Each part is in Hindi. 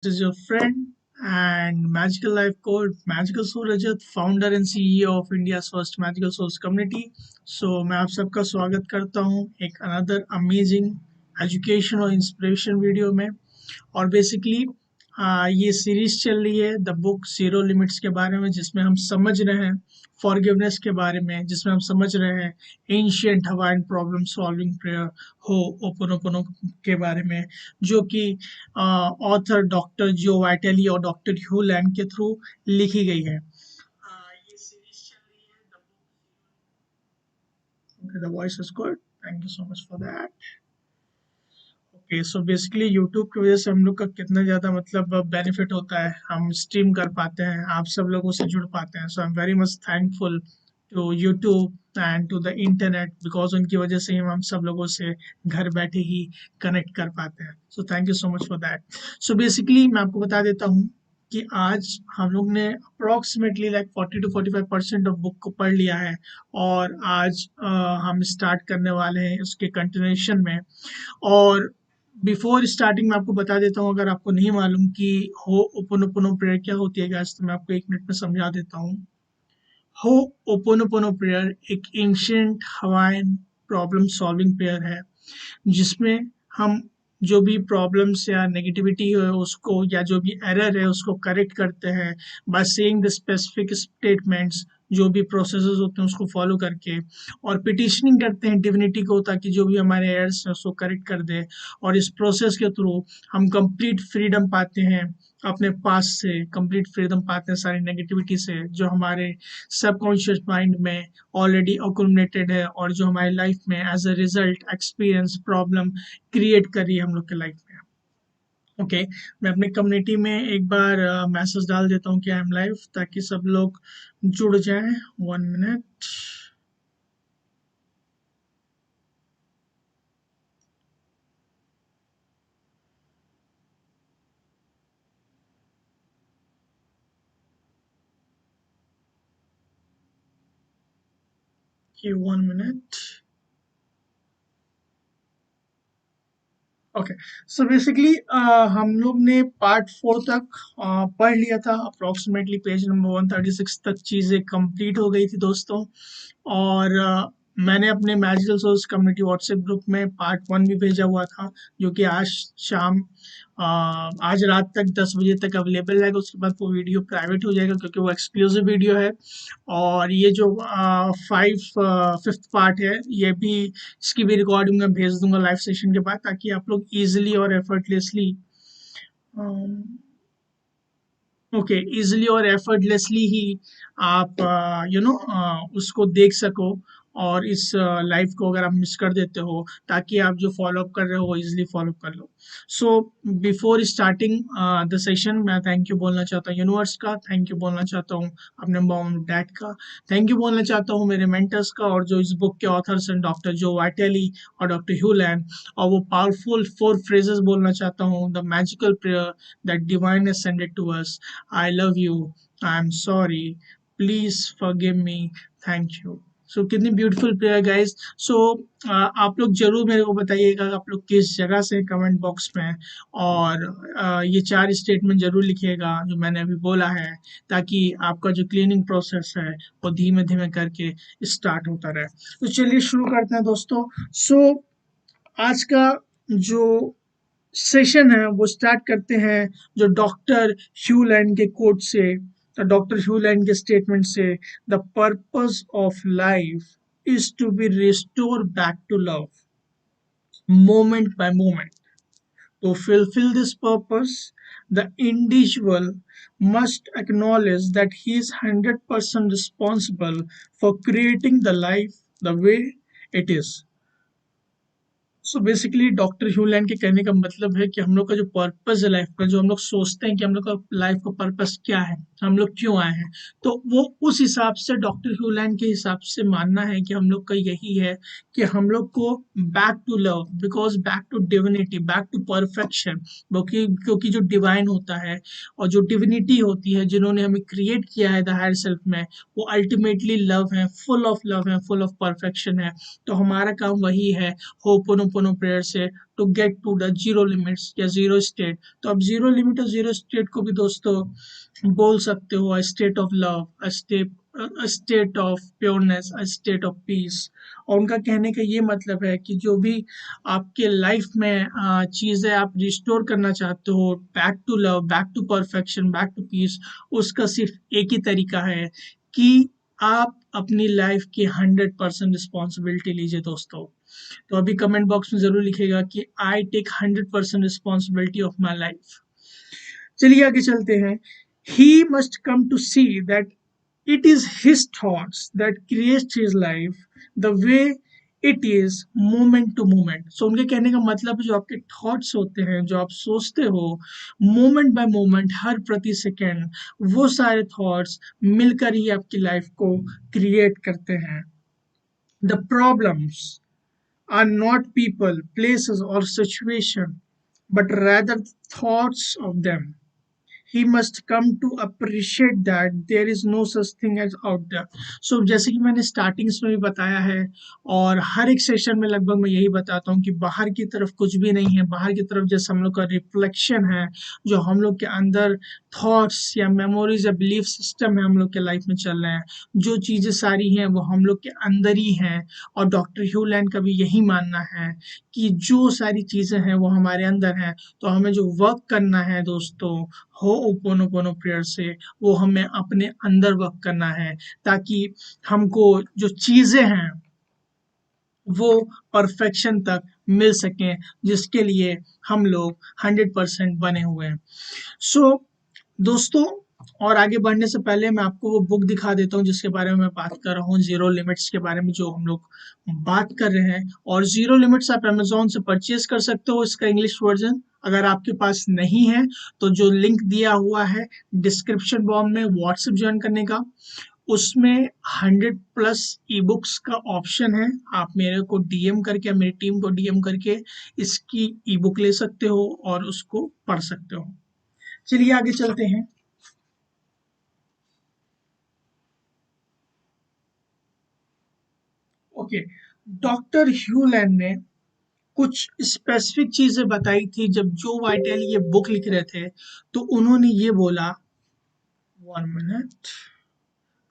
This is your friend and Magical Life Coach, Magical Soul Rajat, founder and CEO of India's first Magical Souls community. So मैं आप सबका स्वागत करता हूँ एक अनदर अमेजिंग एजुकेशन और इंस्पिरेशन वीडियो में। और बेसिकली ये सीरीज चल रही है द बुक जीरो लिमिट्स के बारे में, जिसमें हम समझ रहे हैं फॉरगिवनेस के बारे में, जिसमें हम समझ रहे हैं ancient Hawaiian problem solving prayer हो ओपोनोपोनो के बारे में, जो कि ऑथर डॉक्टर जो वाइटेली और डॉक्टर ह्यू लैंड के थ्रू लिखी गई है। ये सीरीज चल रही है the voice is good, thank you so much for that. Okay, so basically YouTube की वजह से हम लोग का कितना ज़्यादा मतलब बेनिफिट होता है, हम स्ट्रीम कर पाते हैं, आप सब लोगों से जुड़ पाते हैं। So I am very much thankful to YouTube and to the internet, because उनकी वजह से ही हम सब लोगों से घर बैठे ही कनेक्ट कर पाते हैं। So thank you so much for that. So basically मैं आपको बता देता हूँ कि आज हम लोग ने approximately like 40 to 45% of book को पढ़ लिया है, और आज हम स्टार्ट करने वाले हैं उसके कंटिन्यूशन में। और बिफोर स्टार्टिंग मैं आपको बता देता हूँ, अगर आपको नहीं मालूम कि हो ओपोनोपोनो प्रेयर क्या होती है गाइस, तो मैं आपको 1 मिनट में समझा देता हूँ। हो ओपोनोपोनो प्रेयर एक ancient Hawaiian problem solving prayer है, जिसमें हम जो भी प्रॉब्लम्स या नेगेटिविटी है उसको, या जो भी एरर है उसको करेक्ट करते हैं by saying the specific statements, जो भी प्रोसेसेस होते हैं उसको फॉलो करके, और पिटिशनिंग करते हैं डिविनिटी को ताकि जो भी हमारे एरर्स हैं उसको करेक्ट कर दे। और इस प्रोसेस के थ्रू हम कंप्लीट फ्रीडम पाते हैं, अपने पास से कंप्लीट फ्रीडम पाते हैं सारी नेगेटिविटी से, जो हमारे सबकॉन्शियस माइंड में ऑलरेडी अकुमुलेटेड है, और जो हमारी लाइफ में as a result experience problem create कर रही है हम लोग के लाइफ में। ओके, मैं अपने कम्युनिटी में एक बार मैसेज डाल देता हूँ कि आई एम लाइव, ताकि सब लोग जुड़ जाएं। 1 मिनट। ये 1 मिनट। ओके, सो बेसिकली हम लोग ने पार्ट 4 तक पढ़ लिया था। अप्रोक्सीमेटली पेज नंबर 136 तक चीज़ें कंप्लीट हो गई थी दोस्तों। और मैंने अपने magical source community WhatsApp group में पार्ट 1 भी भेजा हुआ था, जो कि आज शाम आज रात तक 10 बजे तक अवेलेबल रहेगा। उसके बाद वो वीडियो प्राइवेट हो जाएगा, क्योंकि वो एक्सक्लूसिव वीडियो है। और ये जो फिफ्थ पार्ट है, ये भी, इसकी भी रिकॉर्डिंग मैं भेज दूंगा लाइव सेशन के बाद, ताकि आप लोग इजीली और एफर्टलेसली ओके इजीली और एफर्टलेसली ही आप उसको देख सको। और इस लाइव को अगर आप मिस कर देते हो, ताकि आप जो फॉलो अप कर रहे हो वो इजीली फॉलो कर लो। So before starting the session, मैं थैंक यू बोलना चाहता हूँ यूनिवर्स का, थैंक यू बोलना चाहता हूँ अपने मॉम डैड का, थैंक यू बोलना चाहता हूँ मेरे मेंटर्स का, और जो इस बुक के ऑथर्स हैं डॉक्टर जो वाइटेली और डॉक्टर ह्यू लैंड। और वो पावरफुल 4 फ्रेजेस बोलना चाहता हूँ, the magical prayer that divine has send it to us. I love you, I'm sorry, please forgive me, thank you। सो कितनी ब्यूटीफुल प्रेयर गाइस। सो आप लोग जरूर मेरे को बताइएगा आप लोग किस जगह से, कमेंट बॉक्स में। और ये 4 स्टेटमेंट जरूर लिखिएगा जो मैंने अभी बोला है, ताकि आपका जो क्लीनिंग प्रोसेस है वो धीमे धीमे करके स्टार्ट होता रहे। तो चलिए शुरू करते हैं दोस्तों। सो आज का जो सेशन है वो स्टार्ट करते हैं जो डॉक्टर ह्यू लैंड के कोट से, डॉक्टर ह्यू लैंड के स्टेटमेंट से। The purpose of life is to be restore back to love, moment by moment. To fulfill this purpose, the individual must acknowledge that he is 100% responsible for creating the life the way it is। So basically doctor Hew Len के कहने का मतलब है कि हम लोग का जो पर्पस है लाइफ का, जो हम लोग सोचते हैं कि हम लोग का लाइफ का पर्पस क्या है, हम लोग क्यों आए हैं, तो वो उस हिसाब से डॉक्टर ह्यूलैंड के हिसाब से मानना है कि हम लोग का यही है कि हम लोग को back to love, because back to divinity, back to perfection. क्योंकि जो डिवाइन होता है और जो डिविनिटी होती है, जिन्होंने हमें क्रिएट किया है द हायर सेल्फ में, वो अल्टीमेटली लव है, फुल ऑफ लव है, फुल ऑफ परफेक्शन है। तो हमारा काम वही है होपोनोपोनो प्रेयर से to get to the zero limits या जीरो स्टेट। तो अब जीरो लिमिट और जीरो स्टेट को भी दोस्तों बोल सकते हो a state of love, a state of pureness, a state of peace. और उनका कहने का ये मतलब है कि जो भी आपके लाइफ में चीज़ें आप रिस्टोर करना चाहते हो, back to love, back to perfection, back to peace, उसका सिर्फ एक ही तरीका है कि आप अपनी लाइफ की 100% रिस्पॉन्सिबिलिटी लीजिए दोस्तों। तो अभी कमेंट बॉक्स में जरूर लिखिएगा कि I take 100% responsibility of my life. चलिए आगे चलते हैं। He must come to see that it is his thoughts that create his life the way it is moment to moment. So उनके कहने का मतलब जो आपके थॉट्स होते हैं, जो आप सोचते हो मोमेंट बाय मोमेंट, हर प्रति सेकेंड, वो सारे थॉट्स मिलकर ही आपकी लाइफ को क्रिएट करते हैं। The problems are not people, places, or situation, but rather thoughts of them. He must come to appreciate that there is no such thing as out there. So जैसे कि मैंने स्टार्टिंग्स में भी बताया है और हर एक सेशन में लगभग मैं यही बताता हूँ कि बाहर की तरफ कुछ भी नहीं है। बाहर की तरफ जैसे हम लोग का रिफ्लेक्शन है, जो हम लोग के अंदर थॉट्स या मेमोरीज या बिलीफ सिस्टम है हम लोग के लाइफ में चल रहे हैं, जो चीज़ें सारी हैं वो हम लोग के अंदर ही हैं। और डॉक्टर ह्यू लैंड का भी यही मानना है कि जो सारी चीज़ें हैं वो हमारे अंदर हैं। तो हमें जो वर्क करना है दोस्तों हो ओपोनोपोनो प्रेयर से, वो हमें अपने अंदर वर्क करना है ताकि हमको जो चीजें हैं वो परफेक्शन तक मिल सकें, जिसके लिए हम लोग 100% बने हुए हैं। सो दोस्तों, और आगे बढ़ने से पहले मैं आपको वो बुक दिखा देता हूँ जिसके बारे में मैं बात कर रहा हूँ, जीरो लिमिट्स के बारे में जो हम लोग बात कर रहे हैं। और जीरो लिमिट्स आप अमेजोन से परचेज कर सकते हो इसका इंग्लिश वर्जन। अगर आपके पास नहीं है तो जो लिंक दिया हुआ है डिस्क्रिप्शन बॉक्स में व्हाट्सएप ज्वाइन करने का, उसमें 100+ ई बुक्स का ऑप्शन है। आप मेरे को डीएम करके, मेरी टीम को डीएम करके इसकी ई बुक ले सकते हो और उसको पढ़ सकते हो। चलिए आगे चलते हैं। ओके, डॉक्टर ह्यू लैंड ने कुछ स्पेसिफिक चीजें बताई थी जब जो वाइटल ये बुक लिख रहे थे। तो उन्होंने ये बोला, 1 मिनट।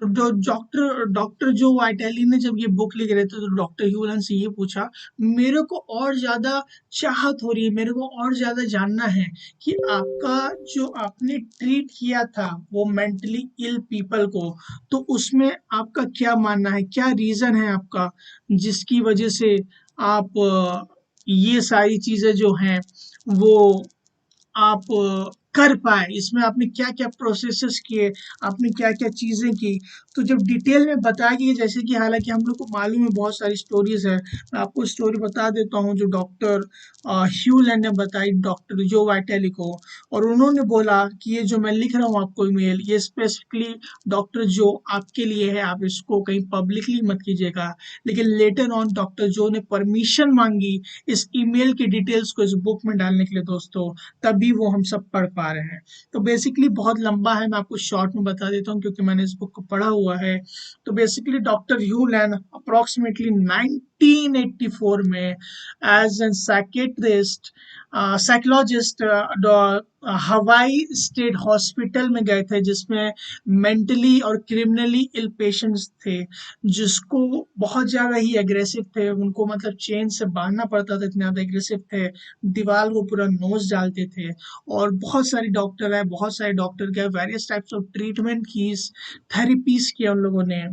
तो डॉक्टर डॉक्टर जो वाइटैली ने जब ये बुक लिख रहे थे तो डॉक्टर ह्यूलन से ये पूछा, मेरे को और ज्यादा चाहत हो रही है, मेरे को और ज्यादा जानना है कि आपका जो आपने ट्रीट किया था वो मेंटली इल पीपल को, तो उसमें आपका क्या मानना है, क्या रीजन है आपका जिसकी वजह से आप ये सारी चीजें जो हैं वो आप कर पाए, इसमें आपने क्या क्या प्रोसेसेस किए, आपने क्या क्या चीजें की। तो जब डिटेल में बताया कि जैसे कि हालांकि हम लोग को मालूम है बहुत सारी स्टोरीज है, मैं आपको स्टोरी बता देता हूँ जो डॉक्टर ह्यू लैंड ने बताई डॉक्टर जो वाइटेली को। और उन्होंने बोला कि ये जो मैं लिख रहा हूँ आपको ईमेल, ये स्पेसिफिकली डॉक्टर जो आपके लिए है, आप इसको कहीं पब्लिकली मत कीजिएगा। लेकिन लेटर ऑन डॉक्टर जो ने परमिशन मांगी इस ईमेल की डिटेल्स को इस बुक में डालने के लिए दोस्तों, तभी वो हम सब पढ़ पा रहे हैं। तो बेसिकली बहुत लंबा है, मैं आपको शॉर्ट में बता देता हूँ क्योंकि मैंने इस बुक को पढ़ा हुआ है। तो basically doctor Hew land approximately 1984 में एज एन साइकेट्रिस्ट साइकोलॉजिस्ट हवाई स्टेट हॉस्पिटल में गए थे, जिसमें मेंटली और क्रिमिनली इल पेशेंट्स थे जिसको बहुत ज्यादा ही एग्रेसिव थे, उनको मतलब चेन से बांधना पड़ता था, इतने ज्यादा एग्रेसिव थे, दीवार को पूरा नोच डालते थे। और बहुत सारे डॉक्टर है, बहुत सारे डॉक्टर के वेरियस टाइप्स ऑफ ट्रीटमेंट की, थेरेपीज किया उन लोगों ने,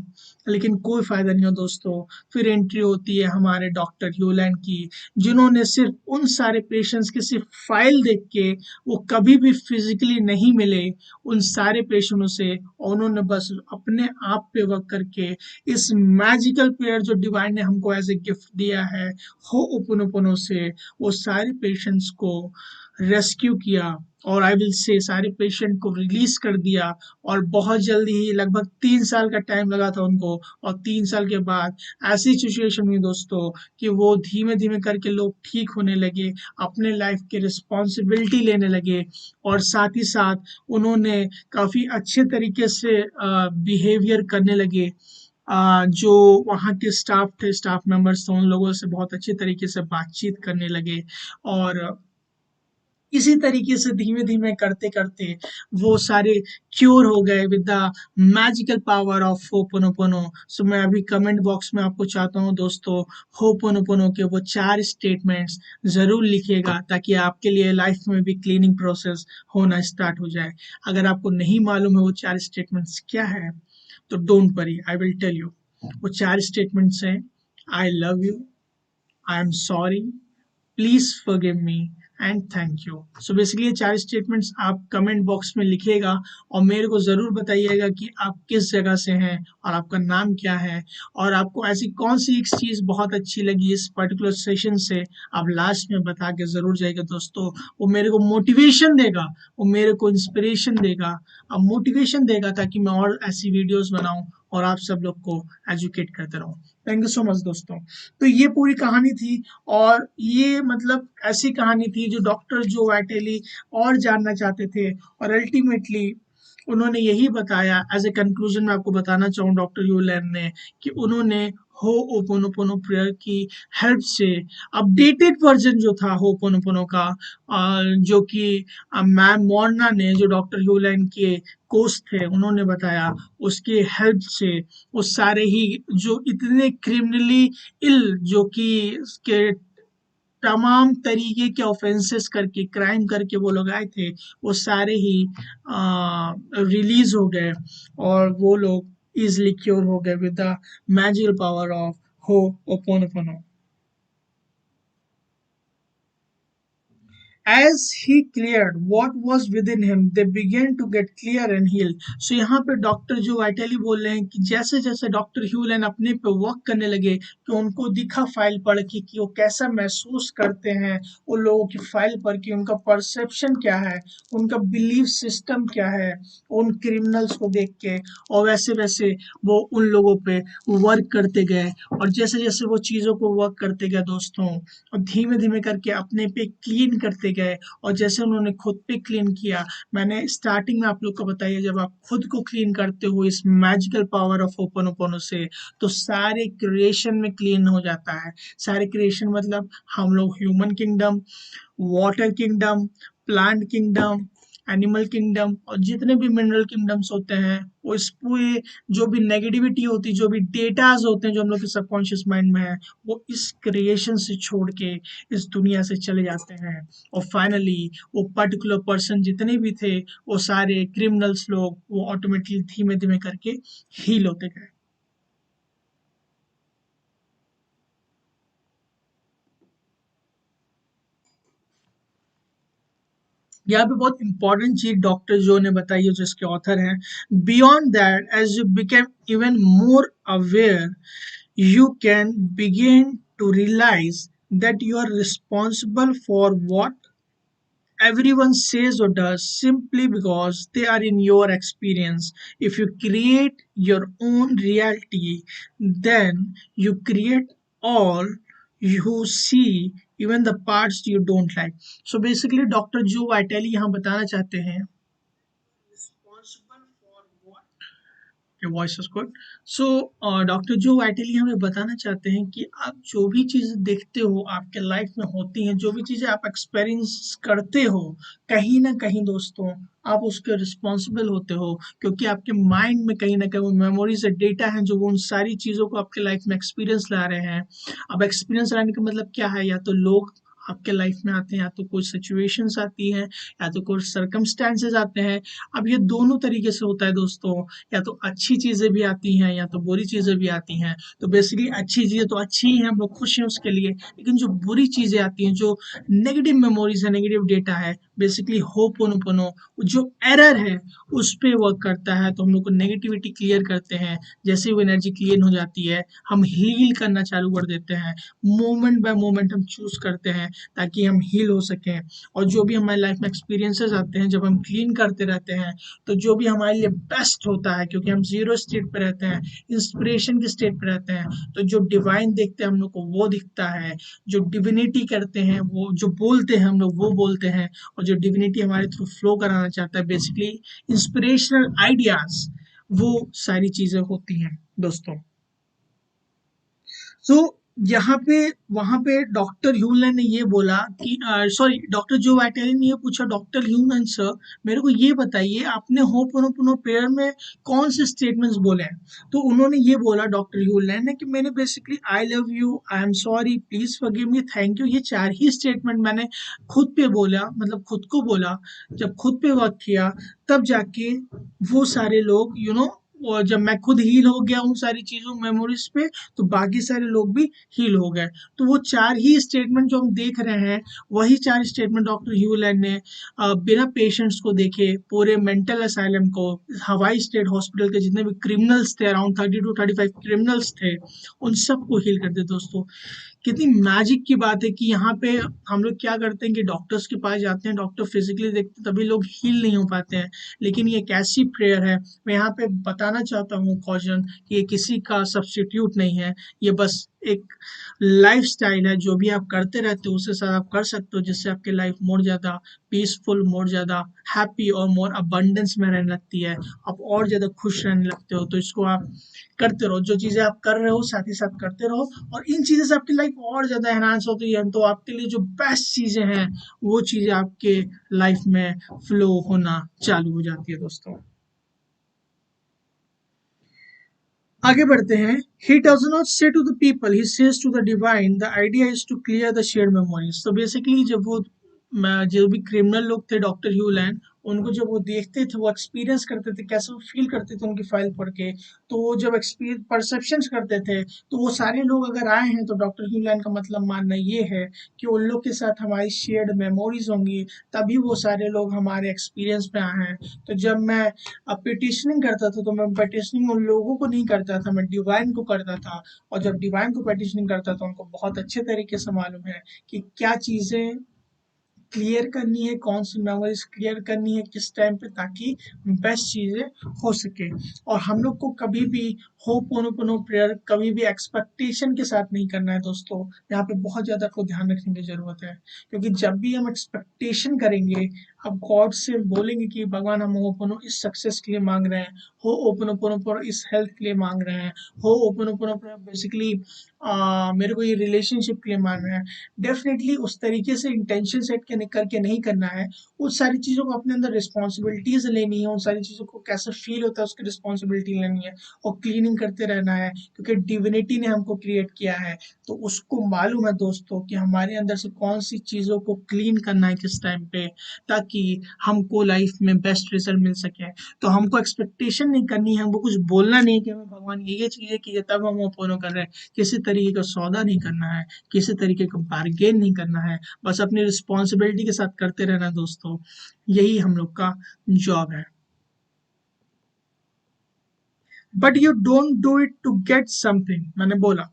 लेकिन कोई फायदा नहीं हो दोस्तों। फिर एंट्री होती है हमारे डॉक्टर ह्यूलैंड की, जिन्होंने सिर्फ उन सारे पेशेंट्स की सिर्फ फाइल देख के, वो कभी भी फिजिकली नहीं मिले उन सारे पेशेंटों से, और उन्होंने बस अपने आप पे वर्क करके इस मैजिकल पेयर जो डिवाइन ने हमको एज ए गिफ्ट दिया है हो ओपोनोपोनो से, वो सारे पेशेंट्स को रेस्क्यू किया और आई विल से सारे पेशेंट को रिलीज कर दिया। और बहुत जल्दी ही, लगभग 3 साल का टाइम लगा था उनको, और 3 साल के बाद ऐसी सिचुएशन हुई दोस्तों कि वो धीमे धीमे करके लोग ठीक होने लगे, अपने लाइफ की रिस्पॉन्सिबिलिटी लेने लगे, और साथ ही साथ उन्होंने काफी अच्छे तरीके से बिहेवियर करने लगे। जो वहाँ के स्टाफ थे, स्टाफ मेंबर्स थे, उन लोगों से बहुत अच्छे तरीके से बातचीत करने लगे। और इसी तरीके से धीमे धीमे करते करते वो सारे क्योर हो गए with the magical power of Hooponopono. So मैं अभी कमेंट बॉक्स में आपको चाहता हूँ दोस्तों, होपोनोपोनो के वो 4 स्टेटमेंट्स जरूर लिखिएगा, ताकि आपके लिए लाइफ में भी क्लीनिंग प्रोसेस होना स्टार्ट हो जाए। अगर आपको नहीं मालूम है वो 4 स्टेटमेंट्स क्या है, तो don't worry, I will tell you. वो 4 स्टेटमेंट्स हैं: I love you, I am sorry, please forgive me and thank you. So basically ये 4 स्टेटमेंट्स आप कमेंट बॉक्स में लिखिएगा, और मेरे को ज़रूर बताइएगा कि आप किस जगह से हैं और आपका नाम क्या है, और आपको ऐसी कौन सी एक चीज़ बहुत अच्छी लगी इस पर्टिकुलर सेशन से, आप लास्ट में बता के ज़रूर जाइएगा दोस्तों। वो मेरे को मोटिवेशन देगा, वो मेरे को इंस्पिरेशन देगा, अब मोटिवेशन देगा, ताकि मैं और ऐसी वीडियोस बनाऊं और आप सब लोग को एजुकेट करते रहूं। थैंक यू सो मच दोस्तों। तो ये पूरी कहानी थी, और ये मतलब ऐसी कहानी थी जो डॉक्टर जो वाइटेली और जानना चाहते थे, और अल्टीमेटली उन्होंने यही बताया। एज ए कंक्लूजन मैं आपको बताना चाहूँ डॉक्टर यूलैन ने, कि उन्होंने हो ओपोनोपोनो प्रेयर की हेल्प से अपडेटेड वर्जन जो था हो ओपोनोपोनो का, जो कि मैम मोर्ना ने, जो डॉक्टर यूलैन के कोच थे, उन्होंने बताया, उसके हेल्प से वो सारे ही जो इतने क्रिमिनली इल, जो कि के तमाम तरीके के ऑफेंसेस करके, क्राइम करके वो लोग आए थे, वो सारे ही रिलीज हो गए, और वो लोग इजिली क्योर हो गए with the magical power of हो ओपोनोपोनो। As he cleared what was within him, they began to get clear and heal. So यहाँ पे डॉक्टर जो वाइटली बोल रहे हैं कि जैसे जैसे डॉक्टर ह्यूलन अपने पे वर्क करने लगे, कि उनको दिखा फाइल पढ़ के कि वो कैसा महसूस करते हैं उन लोगों की फाइल पढ़ के, उनका परसेप्शन क्या है, उनका बिलीफ सिस्टम क्या है उन क्रिमिनल्स को देख के, और वैसे वैसे वो उन लोगों पे वर्क करते गए। और जैसे जैसे वो चीज़ों को वर्क करते गए दोस्तों, और धीमे धीमे करके अपने पे क्लीन करते गए, और जैसे उन्होंने खुद पे क्लीन किया, मैंने स्टार्टिंग में आप लोग को बताइए, जब आप खुद को क्लीन करते हो इस मैजिकल पावर ऑफ ओपन से, तो सारे क्रिएशन में क्लीन हो जाता है। सारे क्रिएशन मतलब हम लोग human kingdom, water kingdom, plant kingdom, animal kingdom, और जितने भी मिनरल किंगडम्स होते हैं, वो इस पूरे जो भी नेगेटिविटी होती है, जो भी डेटाज होते हैं जो हम लोग के सबकॉन्शियस माइंड में है, वो इस क्रिएशन से छोड़ के इस दुनिया से चले जाते हैं। और फाइनली वो पर्टिकुलर पर्सन जितने भी थे, वो सारे क्रिमिनल्स लोग, वो ऑटोमेटिकली धीमे धीमे करके हील होते गए। यहाँ पे बहुत इंपॉर्टेंट चीज डॉक्टर जो ने बताई है, जो इसके ऑथर हैं: beyond that, as you became even more aware, you can begin to realize that you are responsible for what everyone says or does, simply because they are in your experience. If you create your own reality, then you create all you see, even the parts you don't like. So basically doctor जो वाइटेली यहाँ बताना चाहते हैं, responsible for what your voice is good. So doctor जो वाइटली हमें बताना चाहते हैं कि आप जो भी चीज़ें देखते हो आपके लाइफ में होती हैं, जो भी चीज़ें आप एक्सपीरियंस करते हो, कहीं ना कहीं दोस्तों आप उसके रिस्पॉन्सिबल होते हो, क्योंकि आपके माइंड में कहीं ना कहीं वो मेमोरीज और डेटा हैं जो वो उन सारी चीज़ों को आपके लाइफ में एक्सपीरियंस ला रहे हैं। अब एक्सपीरियंस लाने का मतलब क्या है? या तो लोग आपके लाइफ में आते हैं, या तो कुछ सिचुएशंस आती हैं, या तो कुछ सर्कमस्टांसेस आते हैं। अब ये दोनों तरीके से होता है दोस्तों, या तो अच्छी चीज़ें भी आती हैं, या तो बुरी चीज़ें भी आती हैं। तो बेसिकली अच्छी चीज़ें तो अच्छी ही हैं, हम लोग खुश हैं उसके लिए, लेकिन जो बुरी चीज़ें आती हैं, जो नेगेटिव मेमोरीज है, नेगेटिव डेटा है, बेसिकली होपोनोपोनो जो एरर है उस पे वर्क करता है। तो हम लोग को नेगेटिविटी क्लियर करते हैं, जैसे वो एनर्जी क्लियर हो जाती है, हम हील करना चालू कर देते हैं। मोमेंट बाय मोमेंट हम चूज करते हैं ताकि हम हील हो सकें। और जो भी हमारी लाइफ में एक्सपीरियंसेस आते हैं, जब हम क्लीन करते रहते हैं, तो जो भी हमारे लिए बेस्ट होता है, क्योंकि हम जीरो स्टेट पे रहते हैं, इंस्पिरेशन के स्टेट पे रहते हैं, तो जो डिवाइन देखते हैं हम लोग को वो दिखता है, जो डिविनिटी करते हैं, वो जो बोलते हैं हम लोग वो बोलते हैं, और जो डिविनिटी हमारे थ्रू फ्लो कराना चाहता है, बेसिकली इंस्पिरेशनल आइडियाज, वो सारी चीजें होती हैं दोस्तों। तो यहाँ पे वहां पे डॉक्टर ह्यूलन ने ये बोला कि सॉरी, डॉक्टर जो वाइटली ने ये पूछा, डॉक्टर ह्यूलन सर मेरे को ये बताइए आपने होपोनोपोनो प्रेयर में कौन से स्टेटमेंट्स बोले हैं। तो उन्होंने ये बोला डॉक्टर ह्यूलन ने कि मैंने basically I love you, I am sorry, please forgive me, thank you, ये 4 ही स्टेटमेंट मैंने खुद पे बोला, मतलब खुद को बोला। जब खुद पे वर्क किया तब जाके वो सारे लोग और जब मैं खुद हील हो गया उन सारी चीजों मेमोरीज पे, तो बाकी सारे लोग भी हील हो गए। तो वो 4 ही स्टेटमेंट जो हम देख रहे हैं, वही 4 स्टेटमेंट डॉक्टर ह्यूलैंड ने बिना पेशेंट्स को देखे पूरे मेंटल असाइलम को, हवाई स्टेट हॉस्पिटल के जितने भी क्रिमिनल्स थे, अराउंड 30 to 35 क्रिमिनल्स थे, उन सबको हील कर दिया दोस्तों। कितनी मैजिक की बात है कि यहाँ पे हम लोग क्या करते हैं कि डॉक्टर्स के पास जाते हैं, डॉक्टर फिजिकली देखते हैं, तभी लोग हील नहीं हो पाते हैं। लेकिन ये एक ऐसी प्रेयर है, मैं यहाँ पे बताना चाहता हूँ कॉजन, कि ये किसी का सब्स्टिट्यूट नहीं है, ये बस एक लाइफस्टाइल है। जो भी आप करते रहते हो उसके साथ आप कर सकते हो, जिससे आपकी लाइफ मोर ज़्यादा पीसफुल, मोर ज़्यादा हैप्पी और मोर अबंडेंस में रहने लगती है, आप और ज़्यादा खुश रहने लगते हो। तो इसको आप करते रहो, जो चीज़ें आप कर रहे हो साथ ही साथ करते रहो, और इन चीज़ों से आपकी लाइफ और ज़्यादा एनहांस होती है। तो आपके लिए जो बेस्ट चीज़ें हैं वो चीज़ें आपके लाइफ में फ्लो होना चालू हो जाती है दोस्तों। आगे बढ़ते हैं। He does not say to the people, he says to the divine. The idea is to clear the shared memories. तो बेसिकली जब वो जो भी क्रिमिनल लोग थे डॉक्टर ह्यूलैंड, उनको जब वो देखते थे, वो एक्सपीरियंस करते थे, कैसे वो फील करते थे उनकी फाइल पढ़ के, तो वो जब एक्सपीरियंस परसेप्शन करते थे, तो वो सारे लोग अगर आए हैं तो डॉक्टर ह्यूलैंड का मतलब मानना ये है कि उन लोग के साथ हमारी शेयर्ड मेमोरीज होंगी, तभी वो सारे लोग हमारे एक्सपीरियंस में आए हैं। तो जब मैं पिटिशनिंग करता था, तो मैं पिटिशनिंग उन लोगों को नहीं करता था, मैं डिवाइन को करता था। और जब डिवाइन को पिटिशनिंग करता था, उनको बहुत अच्छे तरीके से मालूम है कि क्या चीज़ें क्लियर करनी है, कौन सी मेमोरीज क्लियर करनी है किस टाइम पे, ताकि बेस्ट चीज़ें हो सके। और हम लोग को कभी भी होपोनोपोनो प्रेयर कभी भी एक्सपेक्टेशन के साथ नहीं करना है दोस्तों। यहाँ पे बहुत ज़्यादा को ध्यान रखने की ज़रूरत है, क्योंकि जब भी हम एक्सपेक्टेशन करेंगे, अब गॉड से बोलेंगे कि भगवान हम होपोनो इस सक्सेस के लिए मांग रहे हैं, हो ओपोनोपोनो पर इस हेल्थ के लिए मांग रहे हैं, हो ओपोनोपोनो पर बेसिकली मेरे को ये रिलेशनशिप के लिए मांग रहे हैं, डेफिनेटली उस तरीके से इंटेंशन सेट करके नहीं करना है। उस सारी चीज़ों को अपने अंदर रिस्पॉन्सिबिलिटीज लेनी है, उन सारी चीज़ों को कैसे फील होता है उसकी रिस्पॉन्सिबिलिटी लेनी है, और क्लीनिंग करते रहना है, क्योंकि डिविनिटी ने हमको क्रिएट किया है, तो उसको मालूम है दोस्तों कि हमारे अंदर से कौन सी चीज़ों को क्लीन करना है किस टाइम पे, ताकि हमको लाइफ में बेस्ट रिजल्ट मिल सके। तो हमको एक्सपेक्टेशन नहीं करनी है, हमको कुछ बोलना नहीं है कि हमें भगवान ये चीज़ें कीजिए तब हम वो फॉलो कर रहे हैं। किसी तरीके का सौदा नहीं करना है, किसी तरीके का बार्गेन नहीं करना है, बस अपनी रिस्पॉन्सिबिलिटी के साथ करते रहना दोस्तों, यही हम लोग का जॉब है। But you don't do it to get something, मैंने बोला,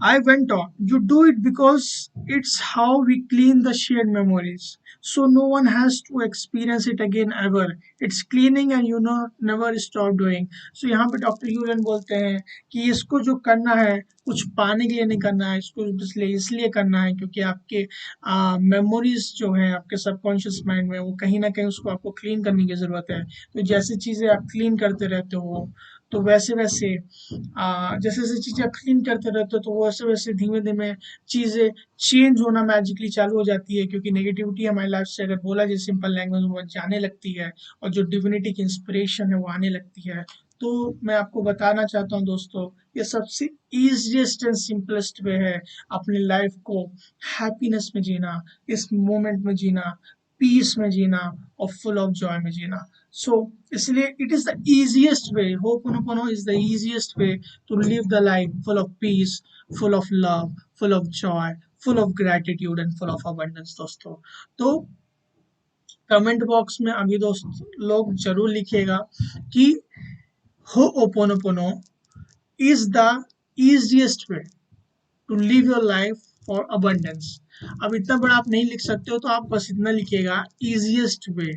I went on. You do it because it's how we clean the shared memories. So no one has to experience it again ever. It's cleaning and you know never stop doing. So यहाँ पे डॉक्टर यूलन बोलते हैं कि इसको जो करना है कुछ पाने के लिए नहीं करना है, इसको इसलिए करना है क्योंकि आपके मेमोरीज जो है आपके सबकॉन्शियस माइंड में, वो कहीं ना कहीं उसको आपको क्लीन करने की ज़रूरत है। तो जैसे चीज़ें आप क्लीन करते रहते हो, तो वैसे वैसे जैसे जैसे चीज़ें आप क्लीन करते रहते हो, तो वैसे वैसे धीमे धीमे चीज़ें चेंज होना मैजिकली चालू हो जाती है, क्योंकि नेगेटिविटी हमारी लाइफ से अगर बोला जाए सिंपल लैंग्वेज में, वो जाने लगती है, और जो डिविनिटी की इंस्पिरेशन है वो आने लगती है। तो मैं आपको बताना चाहता हूँ दोस्तों, ये सबसे ईजिएस्ट एंड सिंपलेस्ट वे है अपनी लाइफ को हैप्पीनेस में जीना, इस मोमेंट में जीना, पीस में जीना, और फुल ऑफ जॉय में जीना। सो इसलिए it is the easiest way, Ho'oponopono is the easiest way to live the life full of peace, full of love, full of joy, full of gratitude and full of abundance दोस्तों। तो कमेंट बॉक्स में अभी दोस्त लोग जरूर लिखिएगा कि Ho'oponopono is the easiest way to live your life for abundance। अब इतना बड़ा आप नहीं लिख सकते हो, तो आप बस इतना लिखिएगा easiest way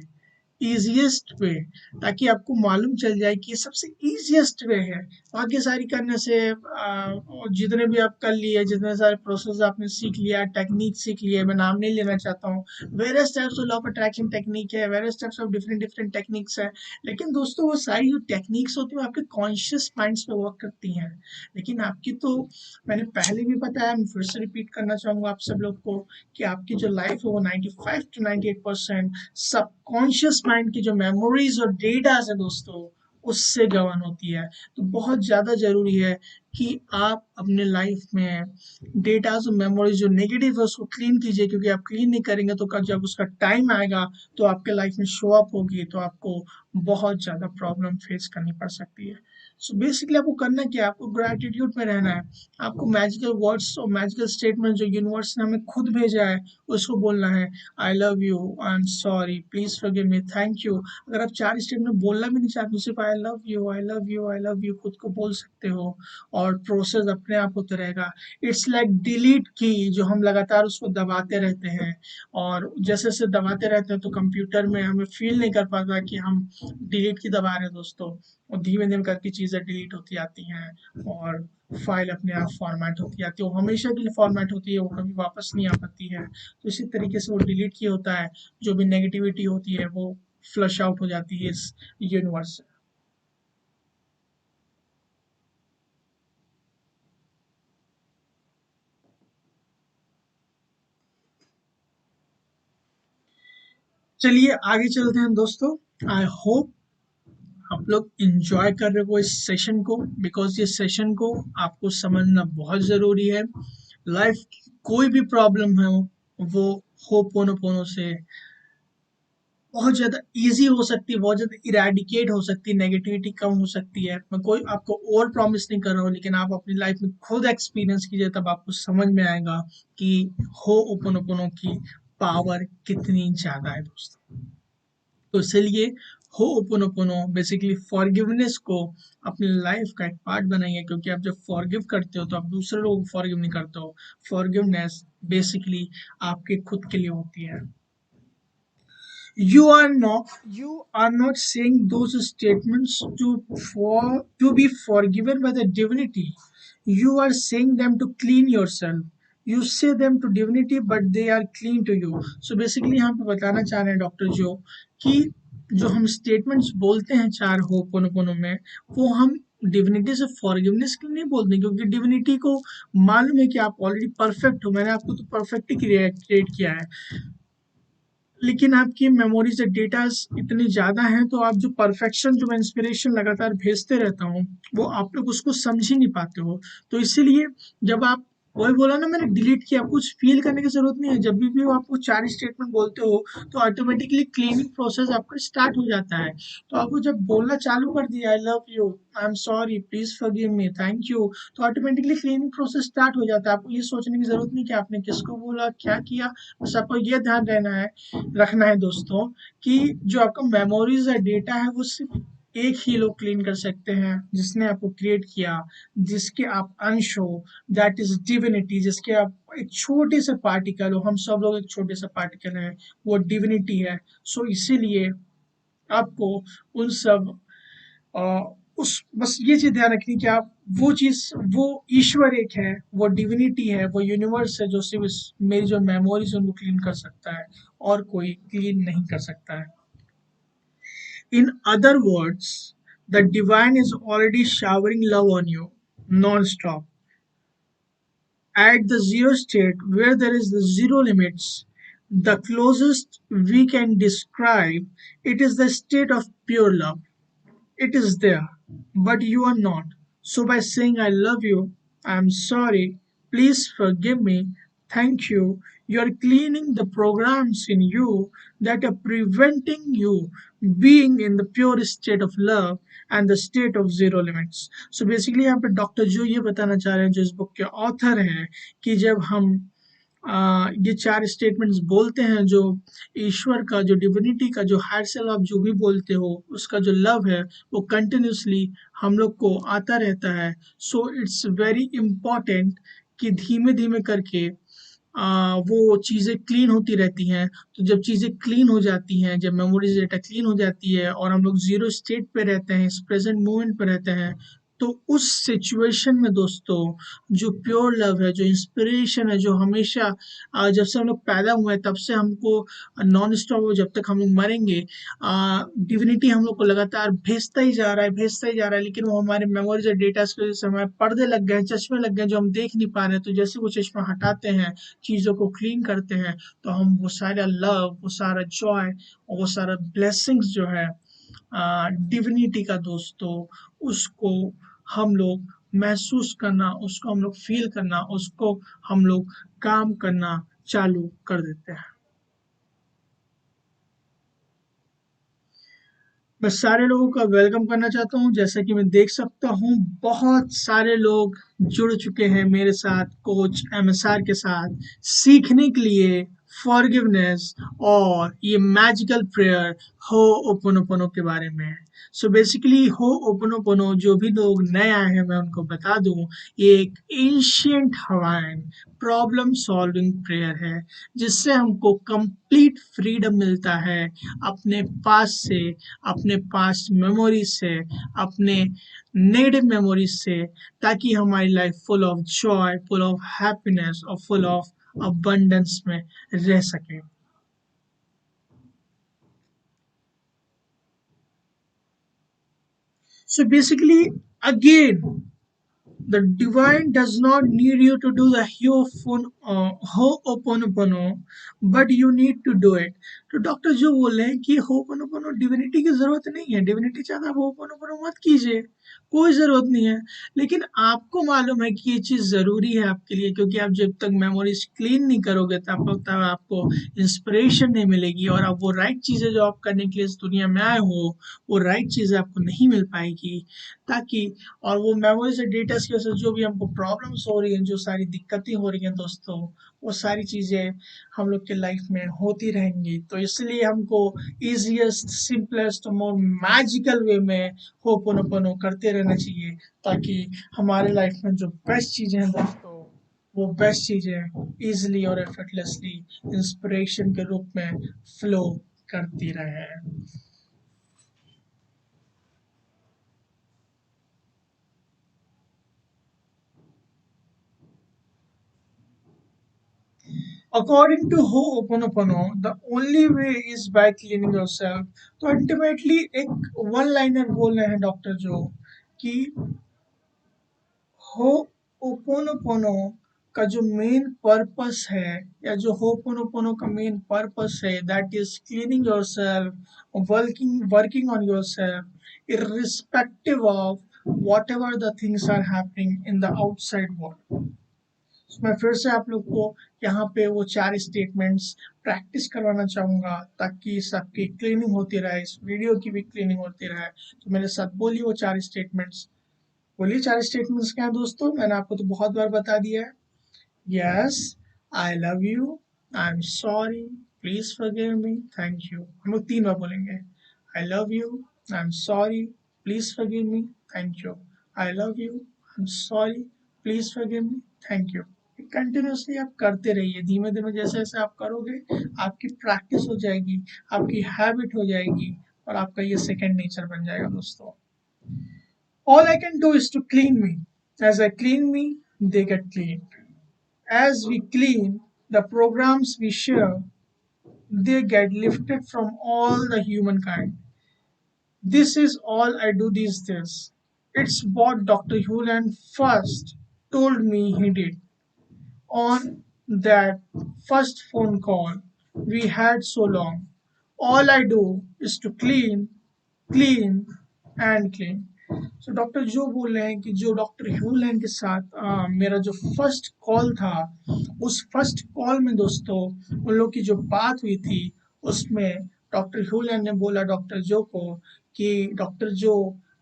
ईजिएस्ट वे, ताकि आपको मालूम चल जाए कि ये सबसे ईजिएस्ट वे है। बाकी सारी करने से और जितने भी आप कर लिए, जितने सारे प्रोसेस आपने सीख लिया, टेक्निक सीख लिए, मैं नाम नहीं लेना चाहता हूँ, various types of law of attraction technique है, various types of different different techniques है। लेकिन दोस्तों वो सारी जो टेक्निक्स होती हैं आपके कॉन्शियस माइंड्स पे वर्क करती हैं। लेकिन आपकी तो, मैंने पहले भी बताया, मैं फिर से रिपीट करना चाहूँगा आप सब लोग को, कि आपकी जो लाइफ है वो 95 to 98% सबकॉन्शियस माइंड की जो मेमोरीज और डेटाज है दोस्तों, उससे गवर्न होती है। तो बहुत ज़्यादा ज़रूरी है कि आप अपने लाइफ में डेटाज और मेमोरीज जो नेगेटिव है उसको क्लीन कीजिए, क्योंकि आप क्लीन नहीं करेंगे तो जब उसका टाइम आएगा तो आपके लाइफ में शो अप होगी, तो आपको बहुत ज़्यादा प्रॉब्लम फेस करनी पड़ सकती है। सो बेसिकली आपको करना क्या है, आपको ग्रैटिट्यूड में रहना है। आपको मैजिकल वर्ड्स और मैजिकल स्टेटमेंट जो यूनिवर्स ने हमें खुद भेजा है उसको बोलना है। आई love you, I am sorry, please forgive me, thank you. अगर आप 4 स्टेटमेंट बोलना भी नहीं चाहते, सिर्फ आई love you, I love you, I love you खुद को बोल सकते हो, और प्रोसेस अपने आप होता रहेगा। इट्स लाइक डिलीट की, जो हम लगातार उसको दबाते रहते हैं, और जैसे जैसे दबाते रहते हैं तो कंप्यूटर में हमें फील नहीं कर पाता कि हम डिलीट की दबा रहे हैं दोस्तों, और धीमे धीमे करके चीज़ें डिलीट होती आती हैं, और फाइल अपने आप फॉर्मेट होती आती है। वो हमेशा के लिए फॉर्मेट होती है, वो कभी वापस नहीं आ पाती है। तो इसी तरीके से वो डिलीट की होता है, जो भी नेगेटिविटी होती है वो फ्लश आउट हो जाती है इस यूनिवर्स से। चलिए आगे चलते हैं दोस्तों। आई होप आप लोग इंजॉय कर रहे हो इस सेशन को, बिकॉज ये सेशन को आपको समझना बहुत ज़रूरी है। लाइफ की कोई भी प्रॉब्लम है वो होपोनोपोनो से बहुत ज़्यादा ईजी हो सकती है, बहुत ज़्यादा इरेडिकेट हो सकती है, नेगेटिविटी कम हो सकती है। मैं कोई आपको ओवर प्रॉमिस नहीं कर रहा हूँ, लेकिन आप अपनी लाइफ में खुद एक्सपीरियंस कीजिए, तब आपको समझ में आएगा कि हो ओपोनोपोनो की पावर कितनी ज़्यादा है दोस्तों। तो इसलिए हो ओपोनोपोनो बेसिकली फॉरगिवनेस को अपनी लाइफ का एक पार्ट बनाइए, क्योंकि आप जब फॉरगिव करते हो तो आप दूसरे लोगों को फॉरगिव नहीं करते हो। फॉरगिवनेस बेसिकली आपके खुद के लिए होती है। You are not saying those statements to be forgiven by the divinity. You are saying them to clean yourself. You say them to divinity, but they are clean to you. So basically यहाँ पे बताना चाह रहे हैं डॉक्टर जो, कि जो हम स्टेटमेंट्स बोलते हैं चार होपोनोपोनो में, वो हम डिविनिटी से फॉरगिवनेस के लिए नहीं बोलते, क्योंकि डिविनिटी को मालूम है कि आप ऑलरेडी परफेक्ट हो, मैंने आपको तो परफेक्ट ही क्रिएट किया है। लेकिन आपकी मेमोरीज डेटास इतनी ज़्यादा हैं, तो आप जो परफेक्शन, जो मैं इंस्पिरेशन लगातार भेजते रहता हूँ, वो आप लोग उसको समझ ही नहीं पाते हो। तो इसीलिए जब आप, वही बोला ना मैंने, डिलीट किया, कुछ फील करने की जरूरत नहीं है। जब भी वो आपको 4 स्टेटमेंट बोलते हो तो ऑटोमेटिकली क्लीनिंग प्रोसेस आपका स्टार्ट हो जाता है। तो आपको जब बोलना चालू कर दिया, आई love you, I am sorry, please forgive me, thank you, तो ऑटोमेटिकली क्लीनिंग प्रोसेस स्टार्ट हो जाता है। आपको ये सोचने की जरूरत नहीं कि आपने किसको बोला, क्या किया। बस आपको ये ध्यान रखना है दोस्तों, कि जो आपका मेमोरीज है, डेटा है, वो सिर्फ एक ही लोग क्लीन कर सकते हैं, जिसने आपको क्रिएट किया, जिसके आप अंश हो, दैट इज डिविनिटी। जिसके आप एक छोटे से पार्टिकल हो, हम सब लोग एक छोटे से पार्टिकल हैं, वो डिविनिटी है। सो इसीलिए आपको उन सब उस बस ये चीज ध्यान रखनी कि आप वो चीज, वो ईश्वर एक है, वो डिविनिटी है, वो यूनिवर्स है, जो सिर्फ मेरी जो मेमोरीज उनको क्लीन कर सकता है, और कोई क्लीन नहीं कर सकता है। In other words, the divine is already showering love on you non-stop. At the zero state where there is the zero limits, the closest we can describe it is the state of pure love. It is there, but you are not. So by saying I love you, I am sorry, please forgive me, thank you, you are cleaning the programs in you that are preventing you being in the pure state of love and the state of zero limits. So basically यहाँ पे डॉक्टर जो ये बताना चाह रहे हैं, जो इस बुक के ऑथर हैं, कि जब हम ये 4 स्टेटमेंट्स बोलते हैं, जो ईश्वर का, जो डिविनिटी का, जो हायर सेल्फ आप जो भी बोलते हो, उसका जो लव है वो कंटिन्यूसली हम लोग को आता रहता है। सो इट्स वेरी इम्पॉर्टेंट कि धीमे धीमे करके वो चीज़ें क्लीन होती रहती हैं। तो जब चीज़ें क्लीन हो जाती हैं, जब मेमोरीज डेटा क्लीन हो जाती है और हम लोग जीरो स्टेट पे रहते हैं, इस प्रेजेंट मोमेंट पे रहते हैं, तो उस सिचुएशन में दोस्तों जो प्योर लव है, जो इंस्पिरेशन है, जो हमेशा जब से हम लोग पैदा हुए हैं तब से हमको नॉन स्टॉप, जब तक हम लोग मरेंगे, डिविनिटी हम लोग को लगातार भेजता ही जा रहा है, भेजता ही जा रहा है, लेकिन वो हमारे मेमोरीज और डेटा की वजह से हमारे पर्दे लग गए हैं, चश्मे लग गए हैं, जो हम देख नहीं पा रहे हैं। तो जैसे वो चश्मा हटाते हैं, चीज़ों को क्लीन करते हैं, तो हम वो सारा लव, वो सारा जॉय और वो सारा ब्लेसिंग्स जो है डिविनिटी का दोस्तों, उसको हम लोग महसूस करना, उसको हम लोग फील करना, उसको हम लोग काम करना चालू कर देते हैं। मैं सारे लोगों का वेलकम करना चाहता हूँ। जैसा कि मैं देख सकता हूँ, बहुत सारे लोग जुड़ चुके हैं मेरे साथ, कोच एमएसआर के साथ, सीखने के लिए फॉरगिवनेस और ये मैजिकल प्रेयर हो ओपोनोपोनो के बारे में। सो बेसिकली हो ओपोनोपोनो, जो भी लोग नए आए हैं मैं उनको बता दूं, ये एक ancient Hawaiian problem solving prayer है, जिससे हमको कंप्लीट फ्रीडम मिलता है अपने पास से, अपने पास्ट मेमोरी से, अपने नेगेटिव मेमोरीज से, ताकि हमारी life full of Joy, full of happiness और फुल ऑफ अबंडेंस में रह सके। So basically, again, the divine does not need you to do the Ho'oponopono, but you need to do it. तो डॉक्टर जो बोल रहे हैं कि होपोनोपोनो डिविनिटी की जरूरत नहीं है, डिविनिटी चाहता है होपोनोपोनो मत कीजिए, कोई जरूरत नहीं है। लेकिन आपको मालूम है कि ये चीज जरूरी है आपके लिए, क्योंकि आप जब तक मेमोरीज क्लीन नहीं करोगे तब आपको इंस्पिरेशन नहीं मिलेगी, और आप वो राइट चीजें जो आप करने के लिए इस दुनिया में आए हो, वो राइट चीजें आपको नहीं मिल पाएगी। ताकि और वो मेमोरी से डेटा की वजह से जो भी हमको प्रॉब्लम्स हो रही हैं, जो सारी दिक्कतें हो रही हैं दोस्तों, वो सारी चीज़ें हम लोग के लाइफ में होती रहेंगी। तो इसलिए हमको इजीएस्ट, सिंपलेस्ट, मोर मैजिकल वे में होपोनोपोनो करते रहना चाहिए, ताकि हमारे लाइफ में जो बेस्ट चीज़ें हैं दोस्तों, वो बेस्ट चीज़ें इजीली और एफर्टलेसली इंस्पिरेशन के रूप में फ्लो करती रहे। According to Ho'oponopono, the only way is by cleaning yourself. तो अल्टीमेटली एक वन लाइनर बोल रहे हैं डॉक्टर जो, कि हो'oponopono का जो मेन पर्पस है, या जो हो'oponopono का मेन पर्पस है, that is cleaning yourself, working on yourself, irrespective of whatever the things are happening in the outside world. मैं फिर से आप लोग को यहाँ पे वो 4 स्टेटमेंट्स प्रैक्टिस करवाना चाहूँगा, ताकि सबकी क्लीनिंग होती रहे, इस वीडियो की भी क्लीनिंग होती रहे। तो मेरे साथ बोलिए वो 4 स्टेटमेंट्स। बोलिए 4 स्टेटमेंट्स क्या है दोस्तों, मैंने आपको तो बहुत बार बता दिया है। Yes, I love you, I am sorry, please forgive me, thank you. हम लोग 3 बार बोलेंगे। आई love you, I am sorry, please forgive me, thank you. I love you, I am sorry, please forgive me, thank you. Continuously आप करते रहिए, धीमे धीमे जैसे जैसे आप करोगे, आपकी प्रैक्टिस हो जाएगी, आपकी हैबिट हो जाएगी, और आपका ये सेकेंड नेचर बन जाएगा दोस्तों। All I can do is to clean me. As I clean me, they get cleaned. As we clean, the programs we share, they get lifted from all the humankind. This is all I do these days. It's what Dr. Hewland first told me he did on that first phone call we had so long. All I do is to clean, clean and clean. So doctor जो बोल रहे हैं कि जो डॉक्टर ह्यूलैंड के साथ मेरा जो फर्स्ट कॉल था, उस फर्स्ट कॉल में दोस्तों उन लोग की जो बात हुई थी, उसमें डॉक्टर ह्यूलैंड ने बोला डॉक्टर जो को कि डॉक्टर जो,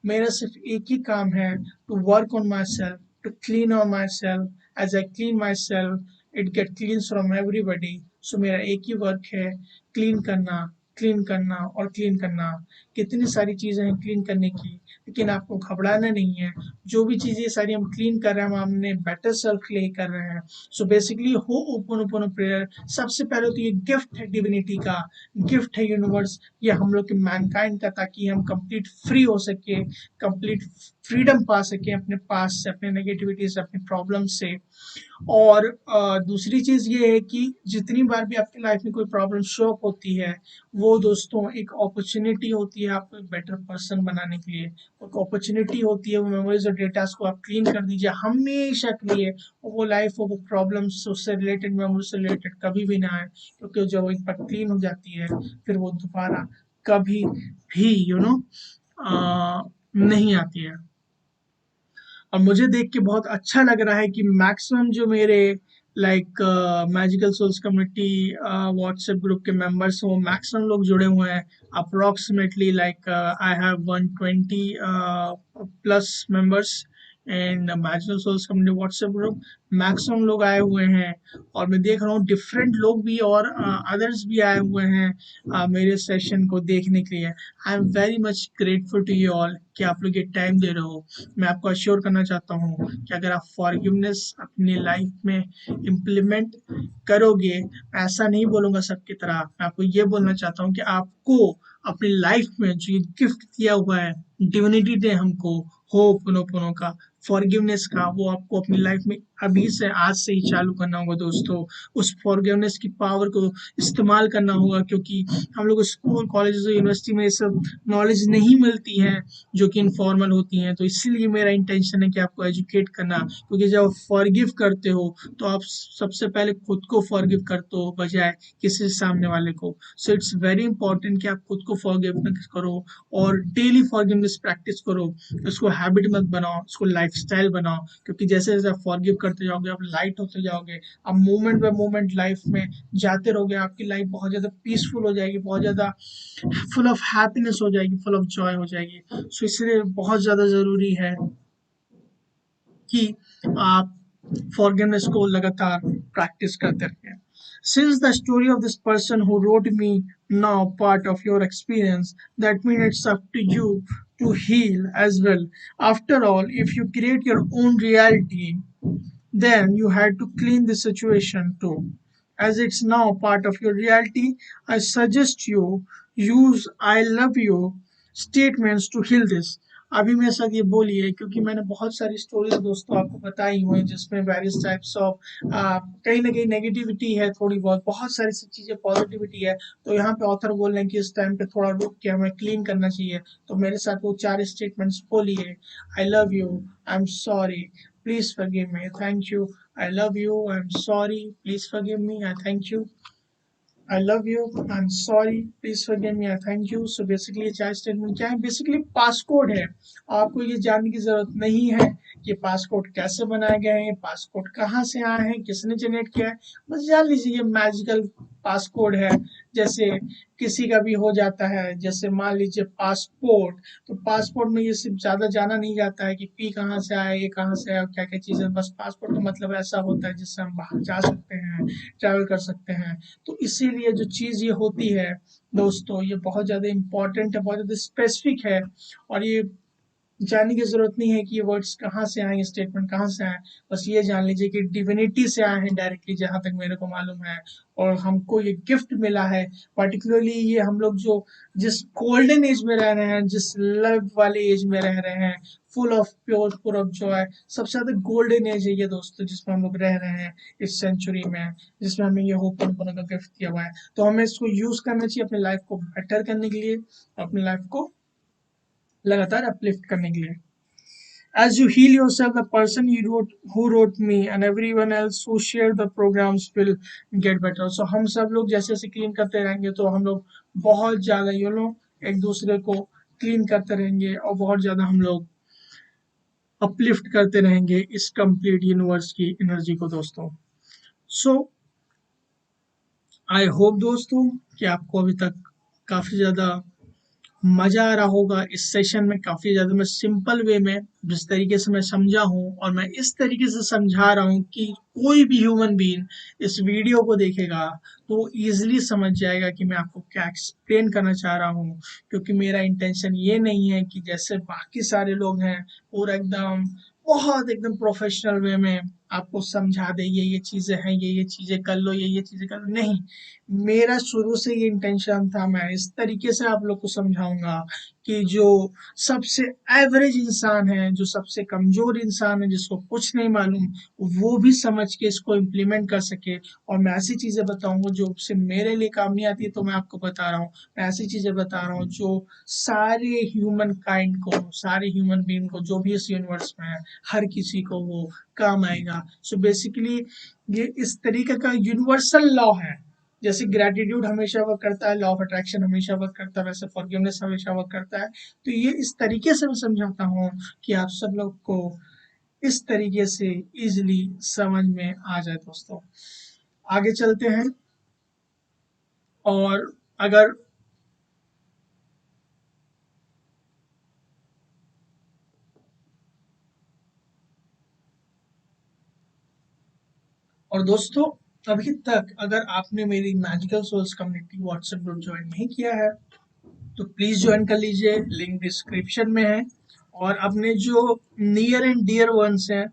मेरा सिर्फ एक ही काम है, to work on myself, to clean on myself. As I clean myself, it get clean from everybody. So मेरा एक ही वर्क है, क्लीन करना, क्लीन करना और क्लीन करना, कितनी सारी चीज़ें हैं क्लीन करने की, लेकिन आपको घबराना नहीं है। जो भी चीज़ें सारी हम क्लीन कर रहे हैं, हम अपने बेटर सेल्फ के लिए कर रहे हैं। सो बेसिकली हो ओपन प्रेयर, सबसे पहले तो ये गिफ्ट है डिविनिटी का, गिफ्ट है यूनिवर्स, ये हम लोग के मैनकाइंड का, ताकि हम कंप्लीट फ्री हो सके, कंप्लीट फ्रीडम पा सके अपने पास से, अपने नेगेटिविटी से, अपने प्रॉब्लम से। और दूसरी चीज़ ये है कि जितनी बार भी आपकी लाइफ में कोई प्रॉब्लम शो अप होती है, वो दोस्तों एक अपॉर्चुनिटी होती है आपको एक बेटर पर्सन बनाने के लिए, एक अपॉर्चुनिटी होती है। वो मेमोरीज और डेटास को आप क्लीन कर दीजिए हमेशा के लिए, वो लाइफ हो, वो प्रॉब्लम्स उससे रिलेटेड, मेमोरी से रिलेटेड कभी भी ना आए, क्योंकि जब एक बार क्लीन हो जाती है फिर वो दोबारा कभी भी नहीं आती है। और मुझे देख के बहुत अच्छा लग रहा है कि मैक्सिमम जो मेरे like magical souls community WhatsApp group के मेंबर्स हैं, वो मैक्सिमम लोग जुड़े हुए हैं। Approximately like I have 120 plus members and magical souls community WhatsApp group, maximum लोग आए हुए हैं। और मैं देख रहा हूँ डिफरेंट लोग भी और अदर्स भी आए हुए हैं मेरे सेशन को देखने के लिए। I am very much grateful to you all कि आप लोग ये टाइम दे रहे हो। मैं आपको अश्योर करना चाहता हूँ कि अगर आप फॉरगिवनेस अपनी लाइफ में इम्प्लीमेंट करोगे, मैं ऐसा नहीं बोलूँगा सबकी तरह, मैं आपको ये बोलना चाहता हूँ कि आपको अपनी लाइफ में जो ये गिफ्ट दिया हुआ है डिविनिटी ने हमको, होपोनोपोनो का, फॉरगिवनेस का, वो आपको अपनी लाइफ में अभी से, आज से ही चालू करना होगा दोस्तों। उस फॉरगिवनेस की पावर को इस्तेमाल करना होगा, क्योंकि हम लोग स्कूल कॉलेज यूनिवर्सिटी में ये सब नॉलेज नहीं मिलती है जो कि इनफॉर्मल होती हैं। तो इसीलिए मेरा इंटेंशन है कि आपको एजुकेट करना, क्योंकि जब आप फॉरगिव करते हो तो आप सबसे पहले खुद को फॉरगिव करते हो बजाय किसी सामने वाले को। सो इट्स वेरी इंपॉर्टेंट कि आप खुद को फॉरगिव करो और डेली फॉरगिवनेस प्रैक्टिस करो। इसको हैबिट मत बनाओ, इसको लाइफस्टाइल बनाओ, क्योंकि जैसे जैसे आप फॉरगिव करते जाओगे आप लाइट होते जाओगे, आप मोमेंट बाय मोमेंट लाइफ में जाते रहोगे, आपकी लाइफ बहुत ज़्यादा पीसफुल हो जाएगी, बहुत ज़्यादा फुल ऑफ हैप्पीनेस हो जाएगी, फुल ऑफ जॉय हो जाएगी। सो इसलिए बहुत ज़्यादा ज़रूरी है कि आप फॉरगिवनेस को लगातार प्रैक्टिस करते रहें। Since the story of this person who wrote me now part of your experience, that means it's up to you to heal as well. After all, if you create your own reality, then you had to clean the situation too. As it's now part of your reality, I suggest you use I love you statements to heal this. अभी मेरे साथ ये बोलिए, क्योंकि मैंने बहुत सारी स्टोरीज दोस्तों आपको बताई हुई हैं जिसमें वेरियस टाइप्स ऑफ कहीं ना कहीं नेगेटिविटी है, थोड़ी बहुत, बहुत सारी चीजें पॉजिटिविटी है। तो यहाँ पे ऑथर बोल रहे हैं कि इस टाइम पे थोड़ा रुक के हमें क्लीन करना चाहिए। तो मेरे साथ वो 4 स्टेटमेंट्स बोलिए। आई love you, I am sorry, please forgive me, thank you. I love you, I am sorry, please forgive me, I thank you. I love you, I'm sorry, please forgive me, I thank you. So basically चार स्टेटमेंट क्या है? बेसिकली पासकोड है। आपको ये जानने की जरूरत नहीं है कि पासकोड कैसे बनाए गए हैं, पासकोड कहाँ से आए हैं, किसने जनरेट किया है। बस जान लीजिए ये मैजिकल पासकोड है। जैसे किसी का भी हो जाता है, जैसे मान लीजिए पासपोर्ट, तो पासपोर्ट में ये सिर्फ ज्यादा जाना नहीं जाता है कि पी कहाँ से आया, ये कहाँ से आया, क्या क्या चीजें। बस पासपोर्ट का मतलब ऐसा होता है जिससे हम बाहर जा सकते हैं, ट्रैवल कर सकते हैं। तो इसीलिए जो चीज़ ये होती है दोस्तों, ये बहुत ज़्यादा इम्पोर्टेंट है, बहुत ज़्यादा स्पेसिफिक है। और ये जानने की ज़रूरत नहीं है कि ये वर्ड्स कहाँ से आए, ये स्टेटमेंट कहाँ से आए। बस ये जान लीजिए कि डिविनिटी से आए हैं डायरेक्टली, जहाँ तक मेरे को मालूम है। और हमको ये गिफ्ट मिला है, पर्टिकुलरली ये हम लोग जो जिस गोल्डन एज में रह रहे हैं, जिस लव वाले एज में रह रहे हैं, full of pure, full of Joy, सबसे ज़्यादा गोल्डन एज है ये दोस्तों, जिसमें हम लोग रह रहे हैं इस सेंचुरी में, जिसमें हमें ये होपन का गिफ्ट दिया हुआ है। तो हमें इसको यूज़ करना चाहिए अपनी लाइफ को बेटर करने के लिए, अपनी लाइफ को लगातार अपलिफ्ट करने के लिए। As you heal yourself, the person who wrote me and everyone else who shared the programs will get better. So हम सब लोग जैसे जैसे क्लीन करते रहेंगे तो हम लोग बहुत ज़्यादा एक दूसरे को क्लीन करते रहेंगे और बहुत ज़्यादा हम लोग अपलिफ्ट करते रहेंगे इस कंप्लीट यूनिवर्स की एनर्जी को दोस्तों। सो आई होप दोस्तों कि आपको अभी तक काफ़ी ज़्यादा मजा आ रहा होगा इस सेशन में। काफी ज्यादा मैं सिंपल वे में जिस तरीके से मैं समझा हूँ, और मैं इस तरीके से समझा रहा हूँ कि कोई भी ह्यूमन बीइंग इस वीडियो को देखेगा तो इजीली समझ जाएगा कि मैं आपको क्या एक्सप्लेन करना चाह रहा हूँ। क्योंकि मेरा इंटेंशन ये नहीं है कि जैसे बाकी सारे लोग हैं पूरा एकदम बहुत एकदम प्रोफेशनल वे में आपको समझा दे, ये चीजें हैं, ये चीजें कर लो, ये चीजें कर लो। नहीं, मेरा शुरू से ये इंटेंशन था, मैं इस तरीके से आप लोग को समझाऊंगा कि जो सबसे एवरेज इंसान है, जो सबसे कमजोर इंसान है, जिसको कुछ नहीं मालूम, वो भी समझ के इसको इम्प्लीमेंट कर सके। और मैं ऐसी चीजें बताऊंगा जो सिर्फ मेरे लिए काम नहीं आती है, तो मैं आपको बता रहा हूँ। मैं ऐसी चीजें बता रहा हूँ जो सारे ह्यूमन काइंड को, सारे ह्यूमन बीइंग को, जो भी इस यूनिवर्स में है, हर किसी को वो काम आएगा। सो बेसिकली ये इस तरीके का यूनिवर्सल लॉ है। जैसे ग्रेटिट्यूड हमेशा वर्क करता है, लॉ ऑफ अट्रैक्शन हमेशा वर्क करता है, वैसे फॉरगिवनेस हमेशा वर्क करता है। तो ये इस तरीके से मैं समझाता हूँ कि आप सब लोग को इस तरीके से इजीली समझ में आ जाए। दोस्तों आगे चलते हैं। और अगर और दोस्तों अभी तक अगर आपने मेरी magical souls community WhatsApp group join नहीं किया है तो प्लीज ज्वाइन कर लीजिए, लिंक डिस्क्रिप्शन में है। और अपने जो नियर एंड डियर वंस हैं,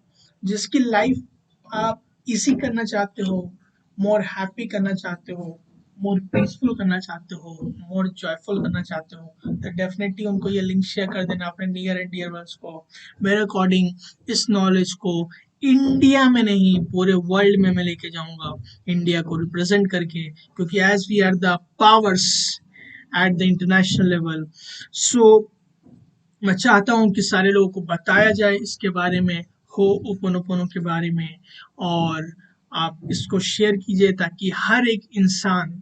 जिसकी लाइफ आप इजी करना चाहते हो, मोर हैप्पी करना चाहते हो, मोर पीसफुल करना चाहते हो, मोर जॉयफुल करना चाहते हो, तो डेफिनेटली उनको ये लिंक शेयर कर देना अपने नियर एंड डियर वंस को। मेरे अकॉर्डिंग इस नॉलेज को इंडिया में नहीं पूरे वर्ल्ड में मैं लेके जाऊंगा, इंडिया को रिप्रेजेंट करके, क्योंकि as we are the powers at the international level. So मैं चाहता हूँ कि सारे लोगों को बताया जाए इसके बारे में, हो ओपोनोपोनो के बारे में। और आप इसको शेयर कीजिए ताकि हर एक इंसान,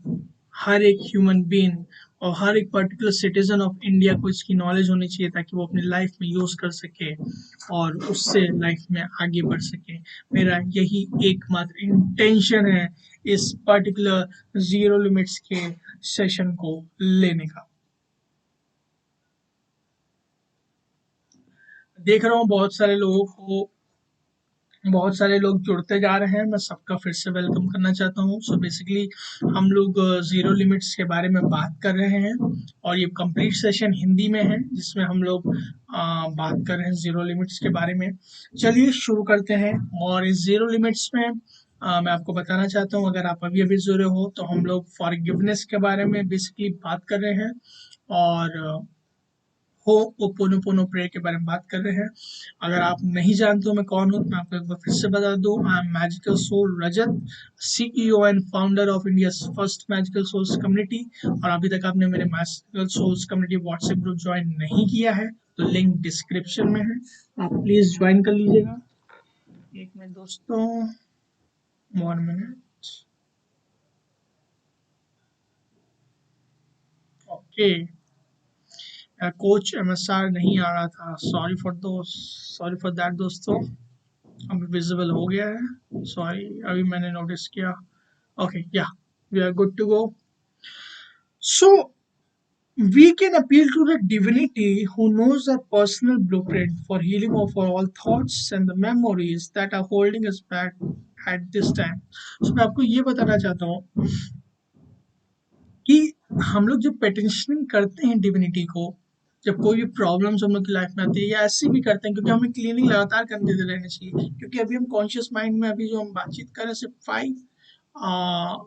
हर एक ह्यूमन बीइंग और हर एक पर्टिकुलर सिटीजन ऑफ इंडिया को इसकी नॉलेज होनी चाहिए, ताकि वो अपनी लाइफ में यूज कर सके और उससे लाइफ में आगे बढ़ सके। मेरा यही एकमात्र इंटेंशन है इस पर्टिकुलर जीरो लिमिट्स के सेशन को लेने का। देख रहा हूँ बहुत सारे लोग जुड़ते जा रहे हैं। मैं सबका फिर से वेलकम करना चाहता हूँ। सो बेसिकली हम लोग जीरो लिमिट्स के बारे में बात कर रहे हैं, और ये कंप्लीट सेशन हिंदी में है जिसमें हम लोग बात कर रहे हैं जीरो लिमिट्स के बारे में। चलिए शुरू करते हैं। और इस जीरो लिमिट्स में मैं आपको बताना चाहता हूँ, अगर आप अभी अभी जुड़े हो तो हम लोग फॉरगिवनेस के बारे में बेसिकली बात कर रहे हैं, और हो ओपोनोपोनो प्रेयर के बारे में बात कर रहे हैं। अगर आप नहीं जानते हो मैं कौन हूँ, तो मैं आपको एक बार फिर से बता दूं। I am magical soul Rajat, CEO and founder of India first magical souls community. और अभी तक आपने मेरे magical souls community WhatsApp group join नहीं किया है तो लिंक डिस्क्रिप्शन में है, आप प्लीज ज्वाइन कर लीजिएगा। एक मिनट दोस्तों, 1 मिनट। ओके, कोच एमएसआर नहीं आ रहा था, सॉरी फॉर दैट दोस्तों। अब विजिबल हो गया है, सॉरी, अभी मैंने नोटिस किया। Okay, yeah we are good to go. So we can appeal to the divinity who knows our personal blueprint for healing of all thoughts and the memories that are holding us back at this time. So मैं आपको ये बताना चाहता हूँ कि हम लोग जब पेटिशनिंग करते हैं डिविनिटी को, जब कोई भी प्रॉब्लम्स हम लोग की लाइफ में आती है, या ऐसे भी करते हैं, क्योंकि हमें क्लीनिंग लगातार करने देते रहना चाहिए। क्योंकि अभी हम कॉन्शियस माइंड में, अभी जो हम बातचीत कर रहे हैं, सिर्फ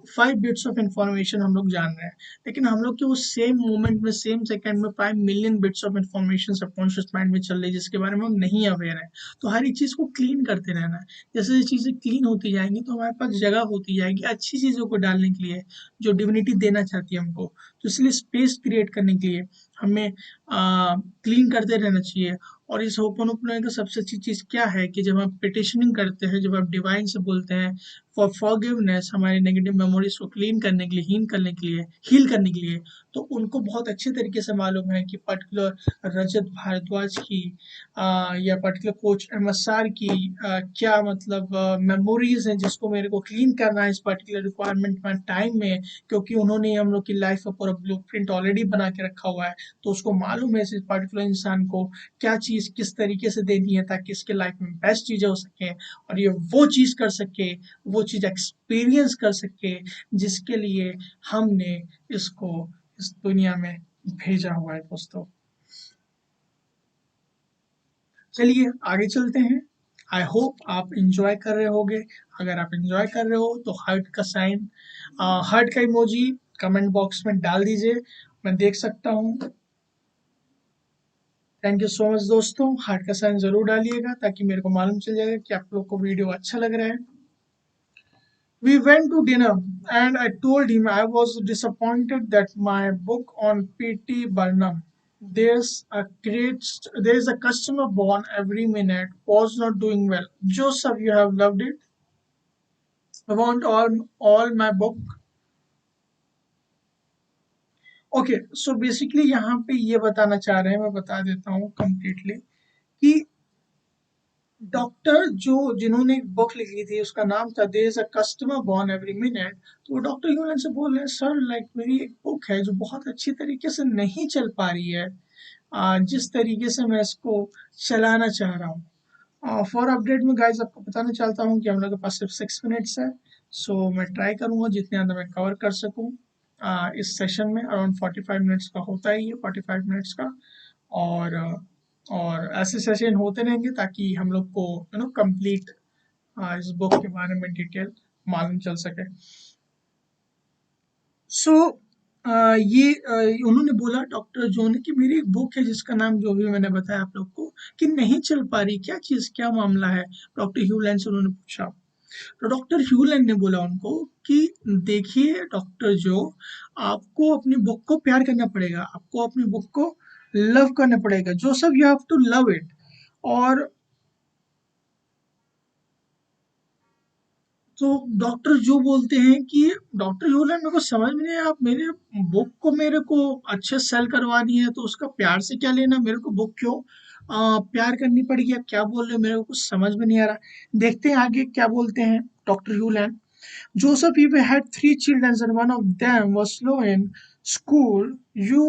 5 बिट्स ऑफ इंफॉर्मेशन हम लोग जान रहे हैं, लेकिन हम लोग के वो सेम मोमेंट में, सेम सेकंड में 5 million bits of information subconscious mind में चल रही है, जिसके बारे में हम नहीं अवेयर है। तो हर एक चीज को क्लीन करते रहना है। जैसे जैसे चीजें क्लीन होती जाएंगी तो हमारे पास जगह होती जाएगी अच्छी चीजों को डालने के लिए, जो डिविनिटी देना चाहती है हमको। तो इसलिए स्पेस क्रिएट करने के लिए हमें क्लीन करते रहना चाहिए। और इस होपन ओपन का सबसे अच्छी चीज क्या है कि जब आप पिटिशनिंग करते हैं, जब आप डिवाइन से बोलते हैं, फॉर फॉरगिवनेस, हमारी नेगेटिव मेमोरीज को क्लीन करने के लिए, हील करने के लिए। तो उनको बहुत अच्छे तरीके से मालूम है कि पर्टिकुलर रजत भारद्वाज की या पर्टिकुलर कोच एमएसआर की क्या मतलब मेमोरीज हैं जिसको मेरे को क्लीन करना है इस पर्टिकुलर रिक्वायरमेंट में टाइम में, क्योंकि उन्होंने हम लोग की लाइफ का पूरा ब्लूप्रिंट ऑलरेडी बना के रखा हुआ है। तो उसको मालूम है इस पर्टिकुलर इंसान को क्या चीज़ किस तरीके से देनी है ताकि इसके लाइफ में बेस्ट चीज़ें हो सके और ये वो चीज़ कर सके, वो चीज़ एक्सपीरियंस कर सके जिसके लिए हमने इसको इस दुनिया में भेजा हुआ है दोस्तों। चलिए आगे चलते हैं। आई होप आप इंजॉय कर रहे होगे। अगर आप इंजॉय कर रहे हो तो हार्ट का साइन, हार्ट का इमोजी कमेंट बॉक्स में डाल दीजिए, मैं देख सकता हूँ। थैंक यू सो मच दोस्तों, हार्ट का साइन जरूर डालिएगा ताकि मेरे को मालूम चल जाएगा कि आप लोग को वीडियो अच्छा लग रहा है। We went to dinner and I told him I was disappointed that my book on P.T. Barnum, there is a customer born every minute, was not doing well. Joseph, you have loved it. I want all my book. Okay, so basically यहाँ पे ये बताना चाह रहे हैं, मैं बता देता हूँ कंप्लीटली कि डॉक्टर जो जिन्होंने एक बुक लिखी थी उसका नाम था there is a customer born every minute. तो वो डॉक्टर ह्यूलन से बोल रहे हैं सर लाइक मेरी एक बुक है जो बहुत अच्छी तरीके से नहीं चल पा रही है, जिस तरीके से मैं इसको चलाना चाह रहा हूँ। फॉर अपडेट में गाइज आपको बताना चाहता हूँ कि हम लोग के पास सिर्फ 6 मिनट्स है। सो मैं ट्राई करूँगा जितने अंदर मैं कवर कर सकूँ। इस सेशन में अराउंड 45 मिनट्स का होता ही है, 45 मिनट्स का। और और ऐसे सेशन होते रहेंगे ताकि हम लोग को कंप्लीट इस बुक के बारे में डिटेल मालूम चल सके। सो ये उन्होंने बोला डॉक्टर जो ने कि मेरी एक बुक है जिसका नाम जो भी मैंने बताया आप लोग को कि नहीं चल पा रही, क्या चीज़ क्या मामला है, डॉक्टर ह्यूलैंड से उन्होंने पूछा। तो डॉक्टर ह्यूलैंड ने बोला उनको कि देखिए डॉक्टर जो, आपको अपनी बुक को प्यार करना पड़ेगा, आपको अपनी बुक को लव करना पड़ेगा, जो सब you have to love it. और तो डॉक्टर जो बोलते हैं कि डॉक्टर ह्यूलन मेरे को समझ में नहीं आया, आप मेरे बुक को मेरे को अच्छे सेल करवानी है तो उसका प्यार से क्या लेना, मेरे को बुक क्यों प्यार करनी पड़ेगी, आप क्या बोल रहे हो, मेरे को कुछ समझ में नहीं आ रहा। देखते हैं आगे क्या बोलते हैं doctor ह्यूलन। Joseph, if you had 3 children and one of them was slow in school, you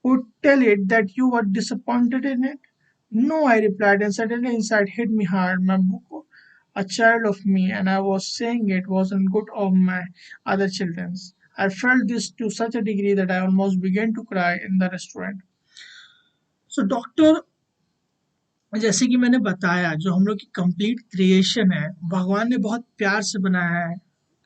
would tell it that you were disappointed in it? No, I replied, and suddenly inside hit me hard. My book, a child of me, and I was saying it wasn't good of my other children's. I felt this to such a degree that I almost began to cry in the restaurant. So, doctor, जैसे कि मैंने बताया जो हम लोग की कंप्लीट क्रिएशन है भगवान ने बहुत प्यार से बनाया है।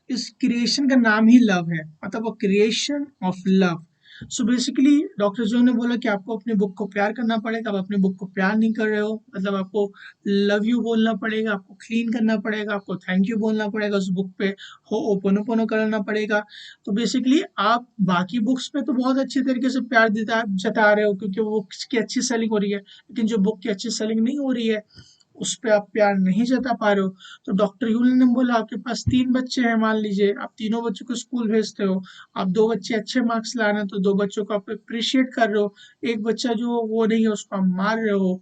इस क्रिएशन का नाम ही लव है, मतलब वो creation of love. So basically doctor जो ने बोला कि आपको अपनी बुक को प्यार करना पड़ेगा, आप अपनी बुक को प्यार नहीं कर रहे हो, मतलब आपको लव यू बोलना पड़ेगा, आपको क्लीन करना पड़ेगा, आपको थैंक यू बोलना पड़ेगा, उस बुक पे हो ओपनो करना पड़ेगा। तो बेसिकली आप बाकी बुक्स पे तो बहुत अच्छे तरीके से प्यार जता रहे हो क्योंकि वो बुक्स की अच्छी सेलिंग हो रही है, लेकिन जो बुक की अच्छी सेलिंग नहीं हो रही है उस पे आप प्यार नहीं जता पा रहे हो। तो डॉक्टर ह्यूलन ने बोला आपके पास 3 बच्चे हैं, मान लीजिए आप तीनों बच्चों को स्कूल भेजते हो, आप 2 बच्चे अच्छे मार्क्स ला रहे हैं तो 2 बच्चों को आप अप्रिशिएट कर रहे हो, एक बच्चा जो वो नहीं है उसको आप मार रहे हो।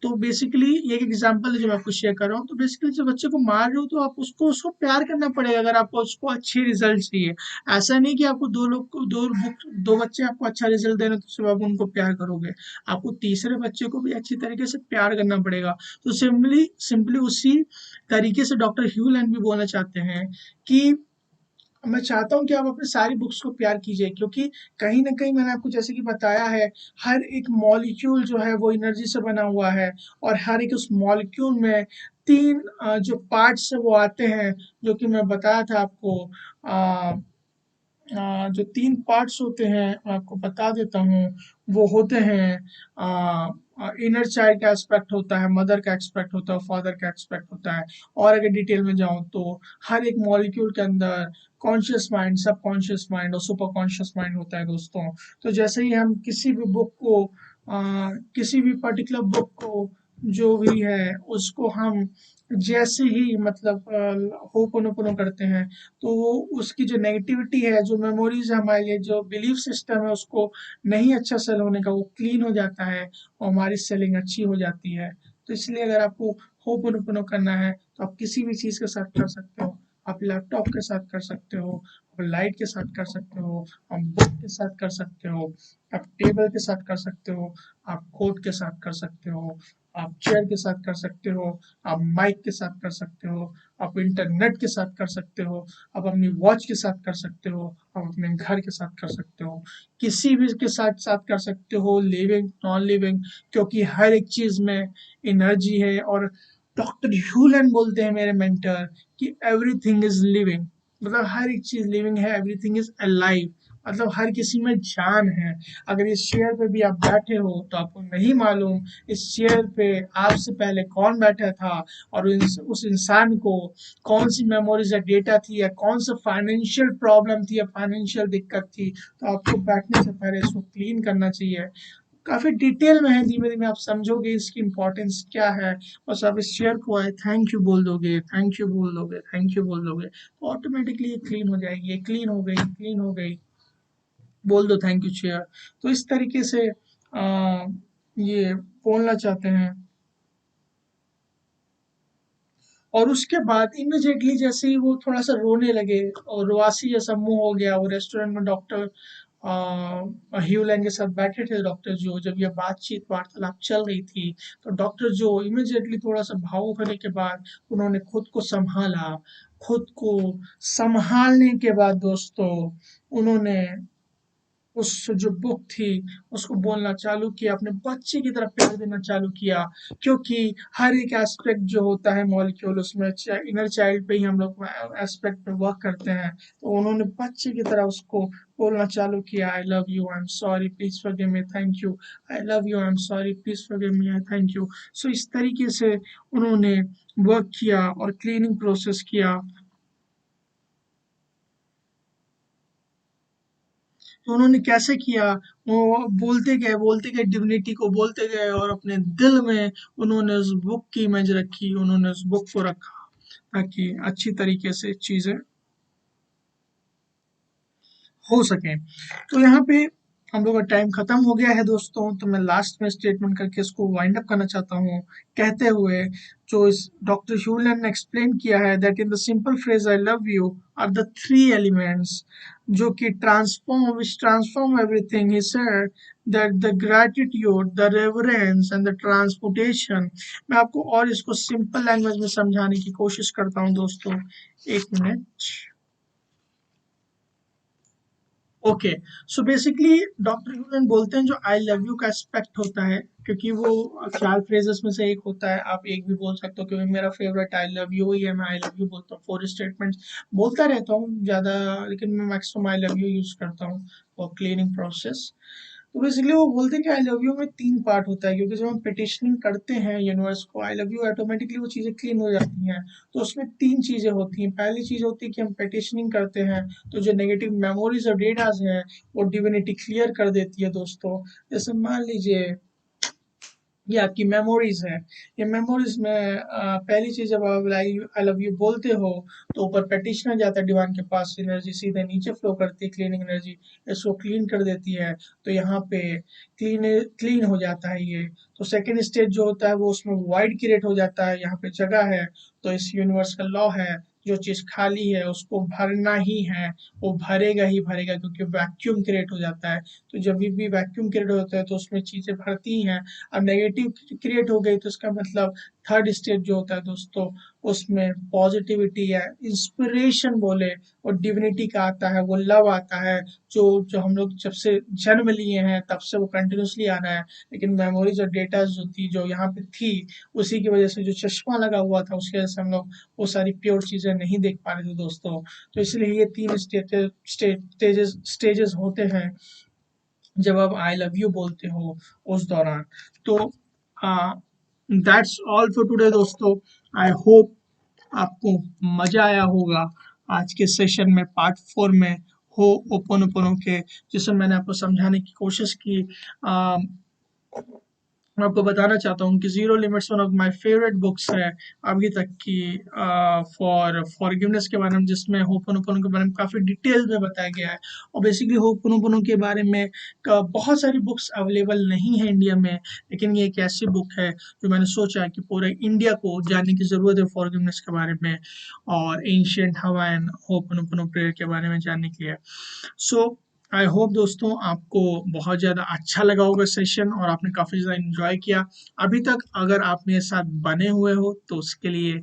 तो बेसिकली ये एक एग्जांपल है जो मैं आपको शेयर कर रहा हूँ। तो बेसिकली जब बच्चे को मार रहे हो तो आप उसको प्यार करना पड़ेगा अगर आपको उसको अच्छे रिजल्ट चाहिए। ऐसा नहीं कि आपको दो लोग को दो बच्चे आपको अच्छा रिजल्ट दे रहे हैं तो सिर्फ आप उनको प्यार करोगे, आपको तीसरे बच्चे को भी अच्छी तरीके से प्यार करना पड़ेगा। तो सिंपली सिंपली उसी तरीके से डॉक्टर ह्यूलन भी बोलना चाहते हैं कि मैं चाहता हूँ कि आप अपने सारी बुक्स को प्यार कीजिए, क्योंकि कहीं न कहीं मैंने आपको जैसे कि बताया है, हर एक मॉलिक्यूल जो है वो एनर्जी से बना हुआ है और हर एक उस मॉलिक्यूल में 3 जो पार्ट्स हैं वो आते हैं, जो कि मैं बताया था आपको। अ जो 3 पार्ट्स होते हैं मैं आपको बता देता हूँ, वो होते हैं इनर चाइल्ड का एस्पेक्ट होता है, मदर का एस्पेक्ट होता है, फादर का एस्पेक्ट होता है। और अगर डिटेल में जाऊँ तो हर एक मॉलिक्यूल के अंदर कॉन्शियस माइंड, सबकॉन्शियस माइंड और सुपर कॉन्शियस माइंड होता है दोस्तों। तो जैसे ही हम किसी भी बुक को किसी भी पर्टिकुलर बुक को जो भी है उसको हम जैसे ही मतलब होपोनोपोनो करते हैं तो वो उसकी जो नेगेटिविटी है, जो मेमोरीज है हमारे लिए, जो बिलीफ सिस्टम है उसको नहीं अच्छा सेल होने का, वो क्लीन हो जाता है और हमारी सेलिंग अच्छी हो जाती है। तो इसलिए अगर आपको होपोनोपोनो करना है तो आप किसी भी चीज़ के साथ कर सकते हो। आप लैपटॉप के साथ कर सकते हो, आप लाइट के साथ कर सकते हो, आप बुक के साथ कर सकते हो, आप टेबल के साथ कर सकते हो, आप कोट के साथ कर सकते हो, आप चेयर के साथ कर सकते हो, आप माइक के साथ कर सकते हो, आप इंटरनेट के साथ कर सकते हो, आप अपनी वॉच के साथ कर सकते हो, आप अपने घर के साथ कर सकते हो, किसी भी के साथ साथ कर सकते हो, लिविंग नॉन लिविंग, क्योंकि हर एक चीज में एनर्जी है। और डॉक्टर ह्यूलन बोलते हैं मेरे मेंटर कि एवरीथिंग इज लिविंग, मतलब हर एक चीज लिविंग है, एवरीथिंग इज अलाइव, मतलब हर किसी में जान है। अगर इस चेयर पे भी आप बैठे हो तो आपको नहीं मालूम इस चेयर पे आपसे पहले कौन बैठा था और उस इंसान को कौन सी मेमोरीज या डेटा थी या कौन सा फाइनेंशियल प्रॉब्लम थी या फाइनेंशियल दिक्कत थी। तो आपको बैठने से पहले इसको क्लीन करना चाहिए। काफी डिटेल में है, धीमे धीमे आप समझोगे इसकी इम्पोर्टेंस क्या है। बस आप इस शेयर को आए थैंक यू बोल दोगे, थैंक यू बोल दोगे, थैंक यू बोल दोगे तो ऑटोमेटिकली ये क्लीन हो जाएगी। ये क्लीन हो गई, क्लीन हो गई, बोल दो थैंक यू चेयर। तो इस तरीके से ये बोलना चाहते हैं। और उसके बाद इमिजिएटली जैसे ही वो थोड़ा सा रोने लगे और रुआसी जैसा मुंह हो गया, वो रेस्टोरेंट में डॉक्टर ह्यूलैंड के साथ बैठे थे डॉक्टर जो, जब ये बातचीत वार्तालाप चल रही थी तो डॉक्टर जो इमिजिएटली थोड़ा सा भावुक होने के बाद उन्होंने खुद को संभाला। खुद को संभालने के बाद दोस्तों उन्होंने उस जो बुक थी उसको बोलना चालू किया, अपने बच्चे की तरह प्यार देना चालू किया। क्योंकि हर एक एस्पेक्ट जो होता है मॉलिक्यूल उसमें इनर चाइल्ड पे ही हम लोग एस्पेक्ट पे वर्क करते हैं। तो उन्होंने बच्चे की तरह उसको बोलना चालू किया, I love you, I am sorry, please forgive me, thank you, I love you, I am sorry, please forgive me, I thank you. So इस तरीके से उन्होंने वर्क किया और क्लीनिंग प्रोसेस किया। तो उन्होंने कैसे किया, वो बोलते गए डिविनिटी को बोलते गए और अपने दिल में उन्होंने उस बुक की इमेज रखी, उन्होंने उस बुक को रखा ताकि अच्छी तरीके से चीजें हो सके। तो यहाँ पे हम लोग का टाइम खत्म हो गया है दोस्तों, तो मैं लास्ट में स्टेटमेंट करके इसको वाइंड अप करना चाहता हूँ कहते हुए, जो इस डॉक्टर ह्यूलन ने एक्सप्लेन किया है that in the simple phrase I love you are the three elements जो कि transform everything. He said that the gratitude, the reverence and the transportation. मैं आपको और इसको सिंपल लैंग्वेज में समझाने की कोशिश करता हूँ दोस्तों, एक minute. Okay, so basically doctor Hew Len बोलते हैं जो आई लव यू का एस्पेक्ट होता है, क्योंकि वो 4 फ्रेजेस में से एक होता है। आप एक भी बोल सकते हो, क्योंकि मेरा फेवरेट आई लव यू ही है, मैं आई लव यू बोलता हूँ। 4 स्टेटमेंट्स बोलता रहता हूँ ज़्यादा, लेकिन मैं maximum I love you use करता हूँ फॉर क्लीनिंग प्रोसेस। तो बेसिकली वो बोलते हैं कि आई लव यू में 3 पार्ट होता है, क्योंकि जब हम पिटिशनिंग करते हैं यूनिवर्स को आई लव यू, ऑटोमेटिकली वो चीज़ें क्लीन हो जाती हैं। तो उसमें 3 चीज़ें होती हैं। पहली चीज़ होती है कि हम पिटिशनिंग करते हैं तो जो नेगेटिव मेमोरीज और डेटाज हैं वो डिविनिटी क्लियर कर देती है दोस्तों। जैसे मान लीजिए ये आपकी मेमोरीज है, ये मेमोरीज में पहली चीज जब आप आई लव यू बोलते हो तो ऊपर पेटिशनर जाता है डिवाइन के पास, एनर्जी सीधे नीचे फ्लो करती है, क्लीनिंग एनर्जी इसको क्लीन कर देती है। तो यहाँ पे क्लीन क्लीन हो जाता है ये। तो सेकंड स्टेज जो होता है वो उसमें वाइड क्रिएट हो जाता है, यहाँ पे जगह है। तो इस यूनिवर्स का लॉ है, जो चीज खाली है उसको भरना ही है, वो भरेगा ही भरेगा, क्योंकि वैक्यूम क्रिएट हो जाता है। तो जब भी वैक्यूम क्रिएट होता है तो उसमें चीजें भरती हैं। अब नेगेटिव क्रिएट हो गई तो इसका मतलब थर्ड स्टेज जो होता है दोस्तों उसमें पॉजिटिविटी है, इंस्पिरेशन बोले और डिविनिटी का आता है, वो लव आता है जो जो हम लोग जब से जन्म लिए हैं तब से वो कंटिन्यूसली आ रहा है। लेकिन मेमोरीज और डेटा जो थी जो यहाँ पे थी उसी की वजह से जो चश्मा लगा हुआ था उसकी वजह से हम लोग वो सारी प्योर चीजें नहीं देख पा रहे थे दोस्तों। तो इसलिए ये 3 स्टेजेस होते हैं जब आप आई लव यू बोलते हो उस दौरान। तो दैट्स ऑल फॉर टुडे दोस्तों। आई होप आपको मजा आया होगा आज के सेशन में, पार्ट 4 में हो ओपोनोपोनो के, जिसमें मैंने आपको समझाने की कोशिश की। मैं आपको बताना चाहता हूँ कि zero limits one of my favourite books है अभी तक की फॉर फॉरगिवनेस के बारे में, जिसमें होपोनोपोनो के बारे में काफ़ी डिटेल में बताया गया है। और बेसिकली होपोनोपोनो के बारे में बहुत सारी बुक्स अवेलेबल नहीं है इंडिया में, लेकिन ये एक ऐसी बुक है जो मैंने सोचा कि पूरे इंडिया को जानने की ज़रूरत है फॉरगिवनेस के बारे में और एंशिएंट हवाईन होपोनोपोनो प्रेयर के बारे में जानने के लिए। सो आई होप दोस्तों आपको बहुत ज़्यादा अच्छा लगा होगा सेशन और आपने काफ़ी ज़्यादा इन्जॉय किया अभी तक। अगर आप मेरे साथ बने हुए हो तो उसके लिए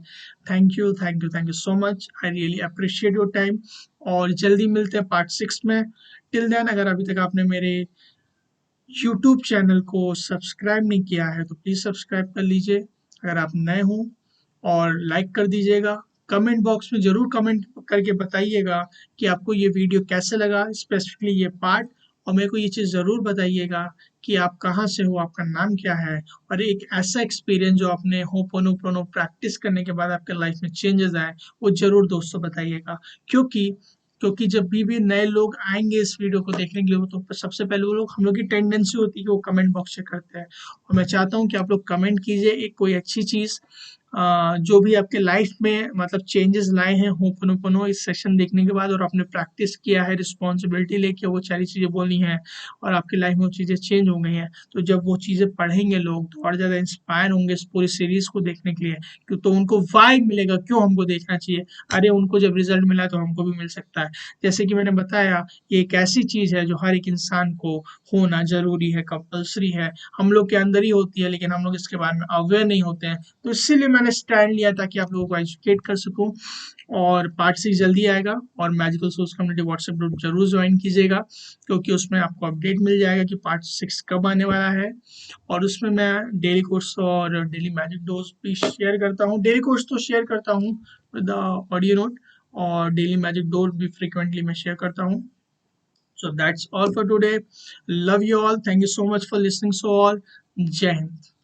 thank you, thank you, thank you so much. I really appreciate your time और जल्दी मिलते हैं पार्ट 6 में। टिल देन, अगर अभी तक आपने मेरे यूट्यूब चैनल को सब्सक्राइब नहीं किया है तो प्लीज़ सब्सक्राइब कर लीजिए अगर आप नए हो, और लाइक कर दीजिएगा। कमेंट बॉक्स में ज़रूर कमेंट करके बताइएगा कि आपको ये वीडियो कैसे लगा, स्पेसिफिकली ये पार्ट। और मेरे को ये चीज़ ज़रूर बताइएगा कि आप कहाँ से हो, आपका नाम क्या है, और एक ऐसा एक्सपीरियंस जो आपने होपोनोपोनो प्रैक्टिस करने के बाद आपके लाइफ में चेंजेस आए, वो ज़रूर दोस्तों बताइएगा। क्योंकि क्योंकि जब भी नए लोग आएंगे इस वीडियो को देखने के लिए, वो तो सबसे पहले वो लोग, हम लोग की टेंडेंसी होती है कि वो कमेंट बॉक्स चेक करते हैं। और मैं चाहता हूँ कि आप लोग कमेंट कीजिए एक कोई अच्छी चीज़ जो भी आपके लाइफ में मतलब चेंजेस लाए हैं होपोनोपोनो इस सेशन देखने के बाद, और आपने प्रैक्टिस किया है, रिस्पॉन्सिबिलिटी लेके वो सारी चीज़ें बोलनी है और आपकी लाइफ में वो चीज़ें चेंज हो गई हैं। तो जब वो चीज़ें पढ़ेंगे लोग तो और ज़्यादा इंस्पायर होंगे इस पूरी सीरीज़ को देखने के लिए, क्यों तो उनको वाइब मिलेगा, क्यों हमको देखना चाहिए। अरे उनको जब रिजल्ट मिला तो हमको भी मिल सकता है। जैसे कि मैंने बताया, ये एक ऐसी चीज़ है जो हर एक इंसान को होना ज़रूरी है, कंपल्सरी है। हम लोग के अंदर ही होती है, लेकिन हम लोग इसके बारे में अवेयर नहीं होते हैं। तो इसीलिए मैंने स्टैंड लिया ताकि आप लोगों को एजुकेट कर सकूं। और पार्ट 6 जल्दी आएगा, और magical source community WhatsApp group जरूर ज्वाइन कीजिएगा, क्योंकि उसमें आपको अपडेट मिल जाएगा कि पार्ट 6 कब आने वाला है। और उसमें मैं डेली कोर्स और डेली मैजिक डोज भी शेयर करता हूँ। डेली कोर्स तो शेयर करता हूँ विद ऑडियो नोट, और डेली मैजिक डोज भी फ्रिक्वेंटली मैं शेयर करता हूँ। So that's all for today. Love you all. Thank you so much for listening. So all, Jai Hind.